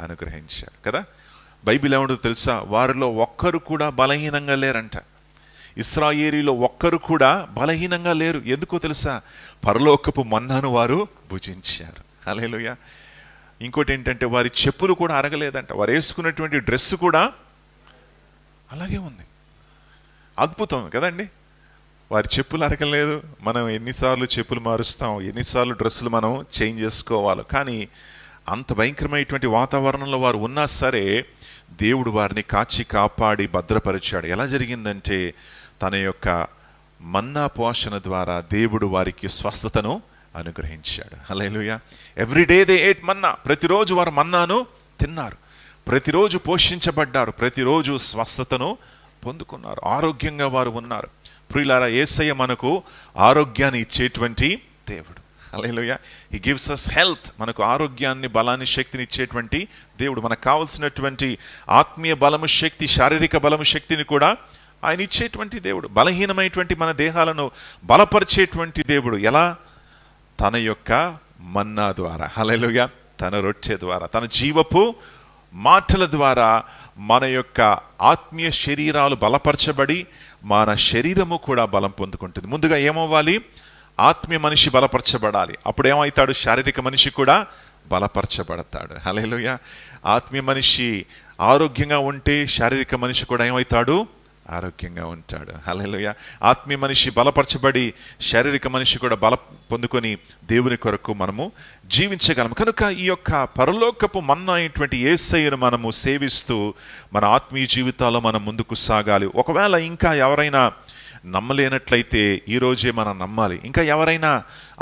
అనుగ్రహించాడు కదా. బైబిల్ ఏమంటుందో తెలుసా? వారిలో ఒక్కరు కూడా బలహీనంగా లేరంట. ఇశ్రాయేలీలో ఒక్కరు కూడా బలహీనంగా లేరు. ఎందుకో తెలుసా? పరలోకపు మన్నాను వారు భుజించారు. హల్లెలూయా. ఇంకోటి ఏంటంటే, వారి చెప్పులు కూడా అరగలేదంట. వారు వేసుకున్నటువంటి డ్రెస్ కూడా అలాగే ఉంది. అద్భుతం కదండి. వారి చెప్పులు అరగలేదు. మనం ఎన్నిసార్లు చెప్పులు మారుస్తాం, ఎన్నిసార్లు డ్రెస్సులు మనం చేంజ్ చేసుకోవాలి. కానీ అంత భయంకరమైనటువంటి వాతావరణంలో వారు ఉన్నా సరే దేవుడు వారిని కాచి కాపాడి భద్రపరిచాడు. ఎలా జరిగిందంటే, తన యొక్క మన్నా పోషణ ద్వారా దేవుడు వారికి స్వస్థతను అనుగ్రహించాడు. హల్లెలూయా. ఎవ్రీడే దే ఏట్ మన్నా. ప్రతిరోజు వారు మన్నాను తిన్నారు, ప్రతిరోజు పోషించబడ్డారు, ప్రతిరోజు స్వస్థతను పొందుకున్నారు, ఆరోగ్యంగా వారు ఉన్నారు. ప్రియులారా, యేసయ్య మనకు ఆరోగ్యాన్ని ఇచ్చేటువంటి దేవుడు. Hallelujah. He gives us health. మనకు ఆరోగ్యాన్ని, బలాన్ని, శక్తిని ఇచ్చేటువంటి దేవుడు. మనకు కావలసినటువంటి ఆత్మీయ బలము, శక్తి, శారీరక బలము, శక్తిని కూడా ఆయన ఇచ్చేటువంటి దేవుడు. బలహీనమైనటువంటి మన దేహాలను బలపరిచేటువంటి దేవుడు. ఎలా? తన యొక్క మన్నా ద్వారా. హల్లెలూయా. తన రొట్టె ద్వారా, తన జీవపు మాటల ద్వారా మన యొక్క ఆత్మీయ శరీరాలు బలపరచబడి మన శరీరము కూడా బలం పొందుకుంటుంది. ముందుగా ఏమవ్వాలి? ఆత్మీయ మనిషి బలపరచబడాలి. అప్పుడు ఏమవుతాడు? శారీరక మనిషి కూడా బలపరచబడతాడు. హల్లెలూయా. ఆత్మీయ మనిషి ఆరోగ్యంగా ఉంటే శారీరక మనిషి కూడా ఏమవుతాడు? ఆరోగ్యంగా ఉంటాడు. హల్లెలూయా. ఆత్మీయ మనిషి బలపరచబడి శారీరక మనిషి కూడా బల పొందుకొని దేవుని కొరకు మనము జీవించగలము. కనుక ఈ యొక్క పరలోకపు మన్నా అయినటువంటి యేసయ్యను మనము సేవిస్తూ మన ఆత్మీయ జీవితాల్లో మనం ముందుకు సాగాలి. ఒకవేళ ఇంకా ఎవరైనా నమ్మలేనట్లయితే ఈరోజే మనం నమ్మాలి. ఇంకా ఎవరైనా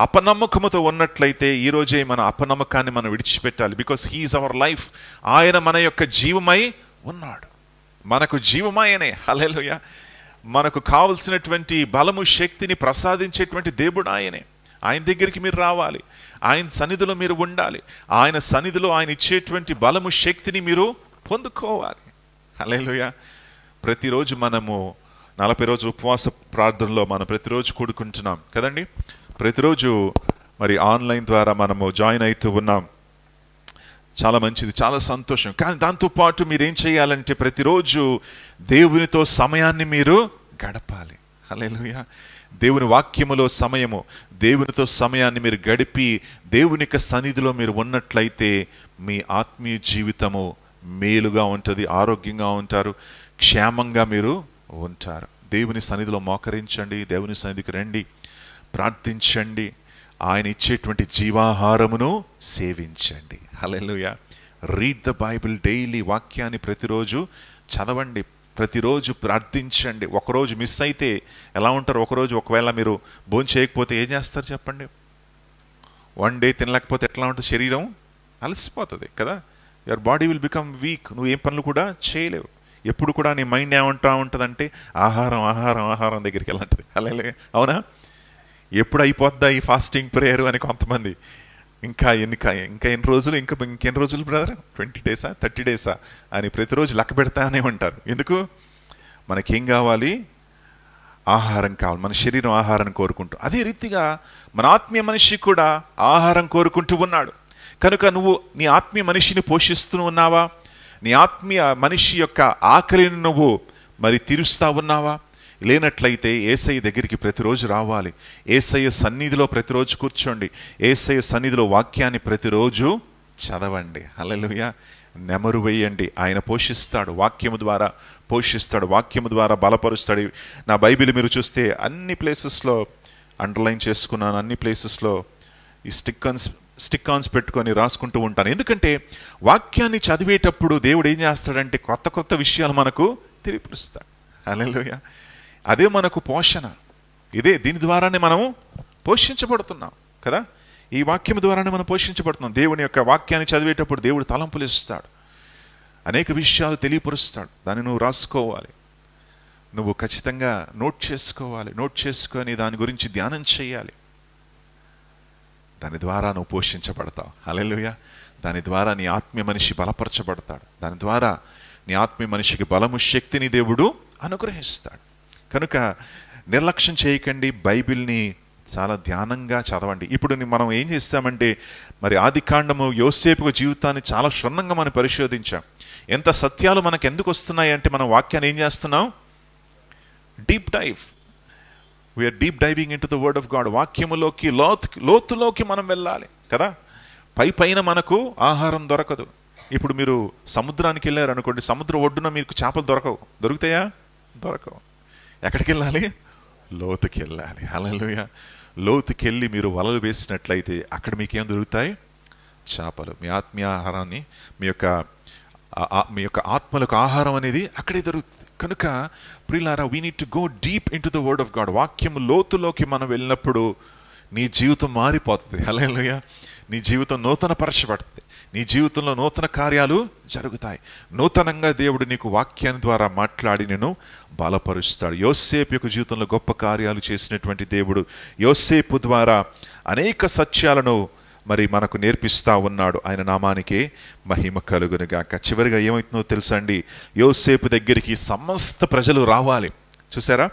అపనమ్మకముతో ఉన్నట్లయితే ఈరోజే మన అపనమ్మకాన్ని మనం విడిచిపెట్టాలి. Because he's our life. ఆయన మన యొక్క జీవమై ఉన్నాడు. మనకు జీవమాయనే. హల్లెలూయా. మనకు కావలసినటువంటి బలము, శక్తిని ప్రసాదించేటువంటి దేవుడు ఆయనే. ఆయన దగ్గరికి మీరు రావాలి, ఆయన సన్నిధిలో మీరు ఉండాలి. ఆయన సన్నిధిలో ఆయన ఇచ్చేటువంటి బలము, శక్తిని మీరు పొందుకోవాలి. హల్లెలూయా. ప్రతిరోజు మనము 40 రోజుల ఉపవాస ప్రార్థనలో మనం ప్రతిరోజు కూడుకుంటున్నాం కదండి. ప్రతిరోజు మరి ఆన్లైన్ ద్వారా మనము జాయిన్ అవుతూ ఉన్నాం. చాలా మంచిది, చాలా సంతోషం. కానీ దాంతోపాటు మీరు ఏం చేయాలంటే ప్రతిరోజు దేవునితో సమయాన్ని మీరు గడపాలి. హల్లెలూయా. దేవుని వాక్యములో సమయము, దేవునితో సమయాన్ని మీరు గడిపి దేవుని యొక్క సన్నిధిలో మీరు ఉన్నట్లయితే మీ ఆత్మీయ జీవితము మేలుగా ఉంటుంది, ఆరోగ్యంగా ఉంటారు, క్షేమంగా మీరు ఉంటారు. దేవుని సన్నిధిలో మోకరించండి, దేవుని సన్నిధికి రండి, ప్రార్థించండి, ఆయన ఇచ్చేటువంటి జీవాహారమును సేవించండి. Hallelujah. Read the Bible daily. వాక్యాన్ని ప్రతిరోజు చదవండి, ప్రతిరోజు ప్రార్థించండి. ఒకరోజు మిస్ అయితే ఎలా ఉంటారు? ఒకరోజు ఒకవేళ మీరు భోజనం చేయకపోతే ఏం చేస్తారు చెప్పండి? వన్ డే తినలేకపోతే ఎట్లా ఉంటుంది? శరీరం అలసిపోతుంది కదా. Your body will become weak. నువ్వు ఏం పనులు కూడా చేయలేవు. ఎప్పుడు కూడా నీ మైండ్ ఏమంటా ఉంటుందంటే ఆహారం ఆహారం ఆహారం దగ్గరికి వెళ్ళంటుంది. అలాగే అవునా? ఎప్పుడు అయిపోద్దా ఈ ఫాస్టింగ్ ప్రేయర్ అని కొంతమంది, ఇంకా ఎన్ని రోజులు, ఇంకెన్ని రోజులు బ్రదర్, 20 డేసా 30 డేసా అని ప్రతిరోజు లెక్క పెడతానే ఉంటారు. ఎందుకు? మనకేం కావాలి? ఆహారం కావాలి. మన శరీరం ఆహారం కోరుకుంటూ, అదే రీతిగా మన ఆత్మీయ మనిషి కూడా ఆహారం కోరుకుంటూ ఉన్నాడు. కనుక నువ్వు నీ ఆత్మీయ మనిషిని పోషిస్తూ ఉన్నావా? నీ ఆత్మీయ మనిషి యొక్క ఆకలిని నువ్వు మరి తీరుస్తా ఉన్నావా? లేనట్లయితే యేసయ్య దగ్గరికి ప్రతిరోజు రావాలి. యేసయ్య సన్నిధిలో ప్రతిరోజు కూర్చోండి. యేసయ్య సన్నిధిలో వాక్యాన్ని ప్రతిరోజు చదవండి. హల్లెలూయా. నెమరు వేయండి. ఆయన పోషిస్తాడు, వాక్యము ద్వారా పోషిస్తాడు, వాక్యము ద్వారా బలపరుస్తాడు. నా బైబిల్ మీరు చూస్తే అన్ని ప్లేసెస్లో అండర్లైన్ చేసుకున్నాను, అన్ని ప్లేసెస్లో ఈ స్టిక్ ఆన్స్ పెట్టుకొని రాసుకుంటూ ఉంటాను. ఎందుకంటే వాక్యాన్ని చదివేటప్పుడు దేవుడు ఏం చేస్తాడంటే కొత్త కొత్త విషయాలు మనకు తెలియపరుస్తాడు. హల్లెలూయా. అదే మనకు పోషణ. దీని ద్వారానే మనము పోషించబడుతున్నాం కదా. ఈ వాక్యం ద్వారానే మనం పోషించబడుతున్నాం. దేవుని యొక్క వాక్యాన్ని చదివేటప్పుడు దేవుడు తలంపులు ఇస్తాడు, అనేక విషయాలు తెలియపరుస్తాడు. దాన్ని నువ్వు రాసుకోవాలి, నువ్వు ఖచ్చితంగా నోట్ చేసుకోవాలి. నోట్ చేసుకొని దాని గురించి ధ్యానం చేయాలి. దాని ద్వారా నువ్వు పోషించబడతావు. హల్లెలూయా. దాని ద్వారా నీ ఆత్మీయ మనిషి బలపరచబడతాడు. దాని ద్వారా నీ ఆత్మీయ మనిషికి బలము, శక్తిని దేవుడు అనుగ్రహిస్తాడు. కనుక నిర్లక్ష్యం చేయకండి. బైబిల్ని చాలా ధ్యానంగా చదవండి. ఇప్పుడు మనం ఏం చేస్తామంటే మరి ఆదికాండము యోసేపు జీవితాన్ని చాలా క్షుణ్ణంగా మనం పరిశోధించాం. ఎంత సత్యాలు మనకు ఎందుకు వస్తున్నాయి అంటే మనం వాక్యాన్ని ఏం చేస్తున్నాం? Deep dive. We are deep diving into the word of God. వాక్యములోకి లోతులోకి మనం వెళ్ళాలి కదా. పైన మనకు ఆహారం దొరకదు. ఇప్పుడు మీరు సముద్రానికి వెళ్ళారు అనుకోండి, సముద్ర ఒడ్డున మీకు చేపలు దొరుకుతాయా? దొరకవు. ఎక్కడికి వెళ్ళాలి? లోతుకి వెళ్ళాలి. హల్లెలూయా. లోతుకి వెళ్ళి మీరు వలలు వేసినట్లయితే అక్కడ మీకేం దొరుకుతాయి? చేపలు. మీ ఆత్మీయ ఆహారాన్ని, మీ యొక్క ఆత్మలకు ఆహారం అనేది అక్కడే దొరుకుతుంది. కనుక ప్రియులారా, we need to go deep in to the word of God. వాక్యము లోతులోకి మనం వెళ్ళినప్పుడు నీ జీవితం మారిపోతుంది. హల్లెలూయా. నీ జీవితం నూతనపరచబడుతుంది. నీ జీవితంలో నూతన కార్యాలు జరుగుతాయి. నూతనంగా దేవుడు నీకు వాక్యాన్ని ద్వారా మాట్లాడి నేను బలపరుస్తాడు. యోసేపు యొక్క జీవితంలో గొప్ప కార్యాలు చేసినటువంటి దేవుడు యోసేపు ద్వారా అనేక సత్యాలను మరి మనకు నేర్పిస్తా ఉన్నాడు. ఆయన నామానికి మహిమ కలుగునుగాక. చివరిగా ఏమవుతుందో తెలుసా అండి? యోసేపు దగ్గరికి సమస్త ప్రజలు రావాలి. చూసారా?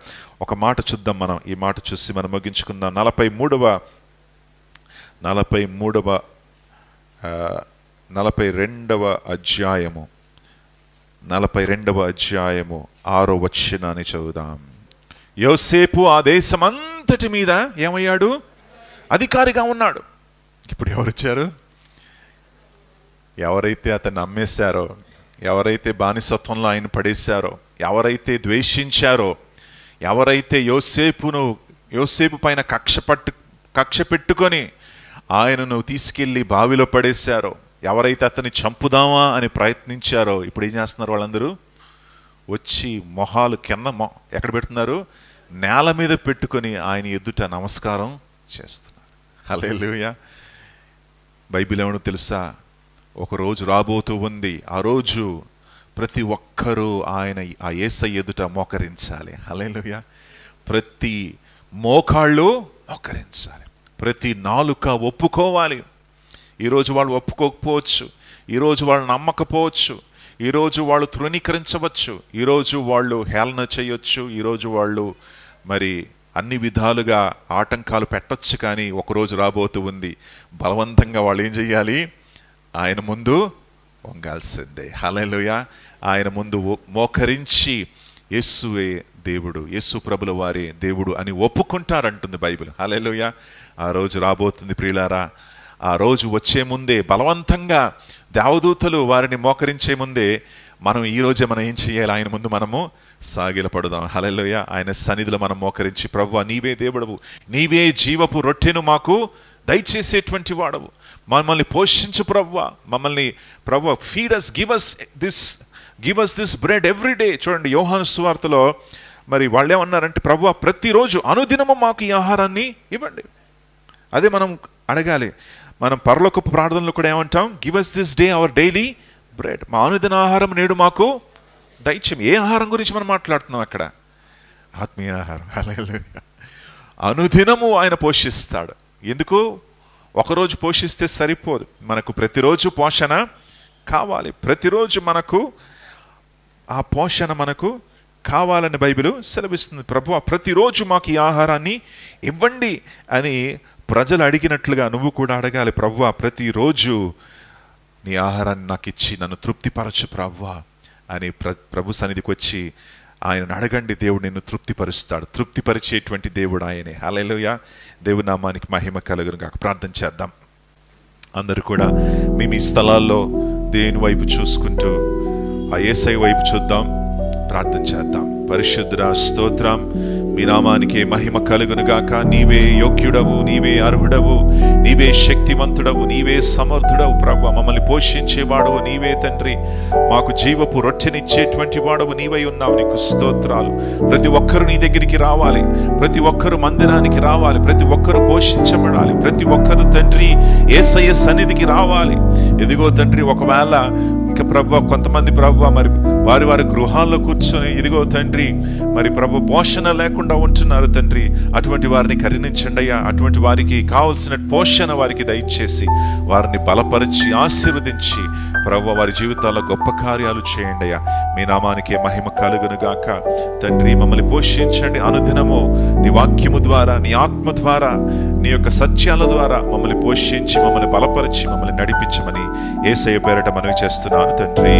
ఒక మాట చూద్దాం మనం. ఈ మాట చూసి మనం ముగించుకుందాం. 42వ 42వ అధ్యాయము 6వ వచనాన్ని చదువుదాం. యోసేపు ఆ దేశమంతటి మీద ఏమయ్యాడు? అధికారిగా ఉన్నాడు. ఇప్పుడు ఎవరు వచ్చారు? ఎవరైతే అతన్ని అమ్మేశారో, ఎవరైతే బానిసత్వంలో ఆయన పడేశారో, ఎవరైతే ద్వేషించారో, ఎవరైతే యోసేపు పైన కక్ష పెట్టుకొని ఆయనను తీసుకెళ్లి బావిలో పడేశారో, ఎవరైతే అతన్ని చంపుదామా అని ప్రయత్నించారో, ఇప్పుడు ఏం చేస్తున్నారు? వాళ్ళందరూ వచ్చి మొహాలు కింద ఎక్కడ పెడుతున్నారు? నేల మీద పెట్టుకొని ఆయన ఎదుట నమస్కారం చేస్తున్నారు. హల్లెలూయా. బైబిల్ ఏమో తెలుసా? ఒకరోజు రాబోతూ ఉంది. ఆ రోజు ప్రతి ఒక్కరూ ఆ యేసయ్య ఎదుట మోకరించాలి. హల్లెలూయా. ప్రతి మోకాళ్ళు మోకరించాలి, ప్రతి నాలుక ఒప్పుకోవాలి. ఈరోజు వాళ్ళు ఒప్పుకోకపోవచ్చు, ఈరోజు వాళ్ళు నమ్మకపోవచ్చు, ఈరోజు వాళ్ళు తృణీకరించవచ్చు, ఈరోజు వాళ్ళు హేళన చేయొచ్చు, ఈరోజు వాళ్ళు మరి అన్ని విధాలుగా ఆటంకాలు పెట్టొచ్చు. కానీ ఒకరోజు రాబోతూ ఉంది, బలవంతంగా వాళ్ళు ఏం చెయ్యాలి? ఆయన ముందు వంగాల్సిందే. హల్లెలూయా. ఆయన ముందు మోకరించి యేసువే దేవుడు, యేసు ప్రభుల వారే దేవుడు అని ఒప్పుకుంటారంటుంది బైబిల్. హల్లెలూయా. ఆ రోజు రాబోతుంది ప్రియులారా. ఆ రోజు వచ్చే ముందే బలవంతంగా దేవదూతలు వారిని మోకరించే ముందే మనం ఈరోజే మనం ఏం చేయాలి? ఆయన ముందు మనము సాగిలపడదాం. హల్లెలూయా. ఆయన సన్నిధిలో మనం మోకరించి, ప్రభువా నీవే దేవుడవు, నీవే జీవపు రొట్టెను మాకు దయచేసేటువంటి వాడవు, మమ్మల్ని పోషించు ప్రభువా, మమ్మల్ని ప్రభువా feed us, give us this bread every day. చూడండి యోహాను సువార్తలో మరి వాళ్ళు ఏమన్నారంటే, ప్రభువా ప్రతిరోజు అనుదినము మాకు ఈ ఆహారాన్ని ఇవ్వండి. అదే మనం అడగాలి. మనం పరలోకపు ప్రార్థనలు కూడా ఏమంటాం? Give us this day our daily bread. మా అనుదిన ఆహారం నేడు మాకు దయచేయం. ఏ ఆహారం గురించి మనం మాట్లాడుతున్నాం అక్కడ? ఆత్మీయ ఆహారం. హల్లెలూయా. అనుదినము ఆయన పోషిస్తాడు. ఎందుకు? ఒకరోజు పోషిస్తే సరిపోదు, మనకు ప్రతిరోజు పోషణ కావాలి. ప్రతిరోజు మనకు ఆ పోషణ మనకు కావాలని బైబిల్ సెలవిస్తుంది. ప్రభువా ప్రతిరోజు మాకు ఈ ఆహారాన్ని ఇవ్వండి అని ప్రజలు అడిగినట్లుగా నువ్వు కూడా అడగాలి. ప్రభువా ప్రతిరోజు నీ ఆహారాన్ని నాకు ఇచ్చి నన్ను తృప్తిపరచు ప్రభువా అని ప్రభు సన్నిధికి వచ్చి ఆయనను అడగండి. దేవుడు నిన్ను తృప్తిపరుస్తాడు. తృప్తిపరిచేటువంటి దేవుడు ఆయనే. హల్లెలూయా. దేవుని నామానికి మహిమ కలుగును గాక. ప్రార్థన చేద్దాం. అందరూ కూడా మీ స్థలాల్లో దేవుని వైపు చూసుకుంటూ ఆ యేసయ్య వైపు చూద్దాం, ప్రార్థన చేద్దాం. పరిశుద్ధుడా స్తోత్రం, మీ నామానికి మహిమ కలుగును గాక. నీవే యోగ్యుడవు, నీవే అర్హుడవు, నీవే శక్తివంతుడవు, నీవే సమర్థుడవు ప్రభువా. మమ్మల్ని పోషించేవాడవు నీవే తండ్రి. మాకు జీవపు రొట్టెనిచ్చేటువంటి వాడవు నీవై ఉన్నావు. నీకు స్తోత్రాలు. ప్రతి ఒక్కరు నీ దగ్గరికి రావాలి, ప్రతి ఒక్కరు మందిరానికి రావాలి, ప్రతి ఒక్కరు పోషించబడాలి, ప్రతి ఒక్కరు తండ్రి యేసయ్య సన్నిధికి రావాలి. ఎదిగో తండ్రి, ఒకవేళ ఇంకా ప్రభువా కొంతమంది ప్రభువా మరి వారి గృహాల్లో కూర్చొని ఇదిగో తండ్రి మరి ప్రభు పోషణ లేకుండా ఉంటున్నారు తండ్రి. అటువంటి వారిని కరుణించండి అయ్యా. అటువంటి వారికి కావలసిన పోషణ వారికి దయచేసి వారిని బలపరిచి ఆశీర్వదించి ప్రభు వారి జీవితాల్లో గొప్ప కార్యాలు చేయండి అయ్యా. మీ నామానికే మహిమ కలుగును గాక. తండ్రి మమ్మల్ని పోషించండి. అనుదినము నీ వాక్యము ద్వారా, నీ ఆత్మ ద్వారా, నీ యొక్క సత్యాల ద్వారా మమ్మల్ని పోషించి మమ్మల్ని బలపరిచి మమ్మల్ని నడిపించమని యేసయ్య పేరట మనవి చేస్తున్నాను తండ్రి.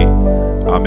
ఆమేన్.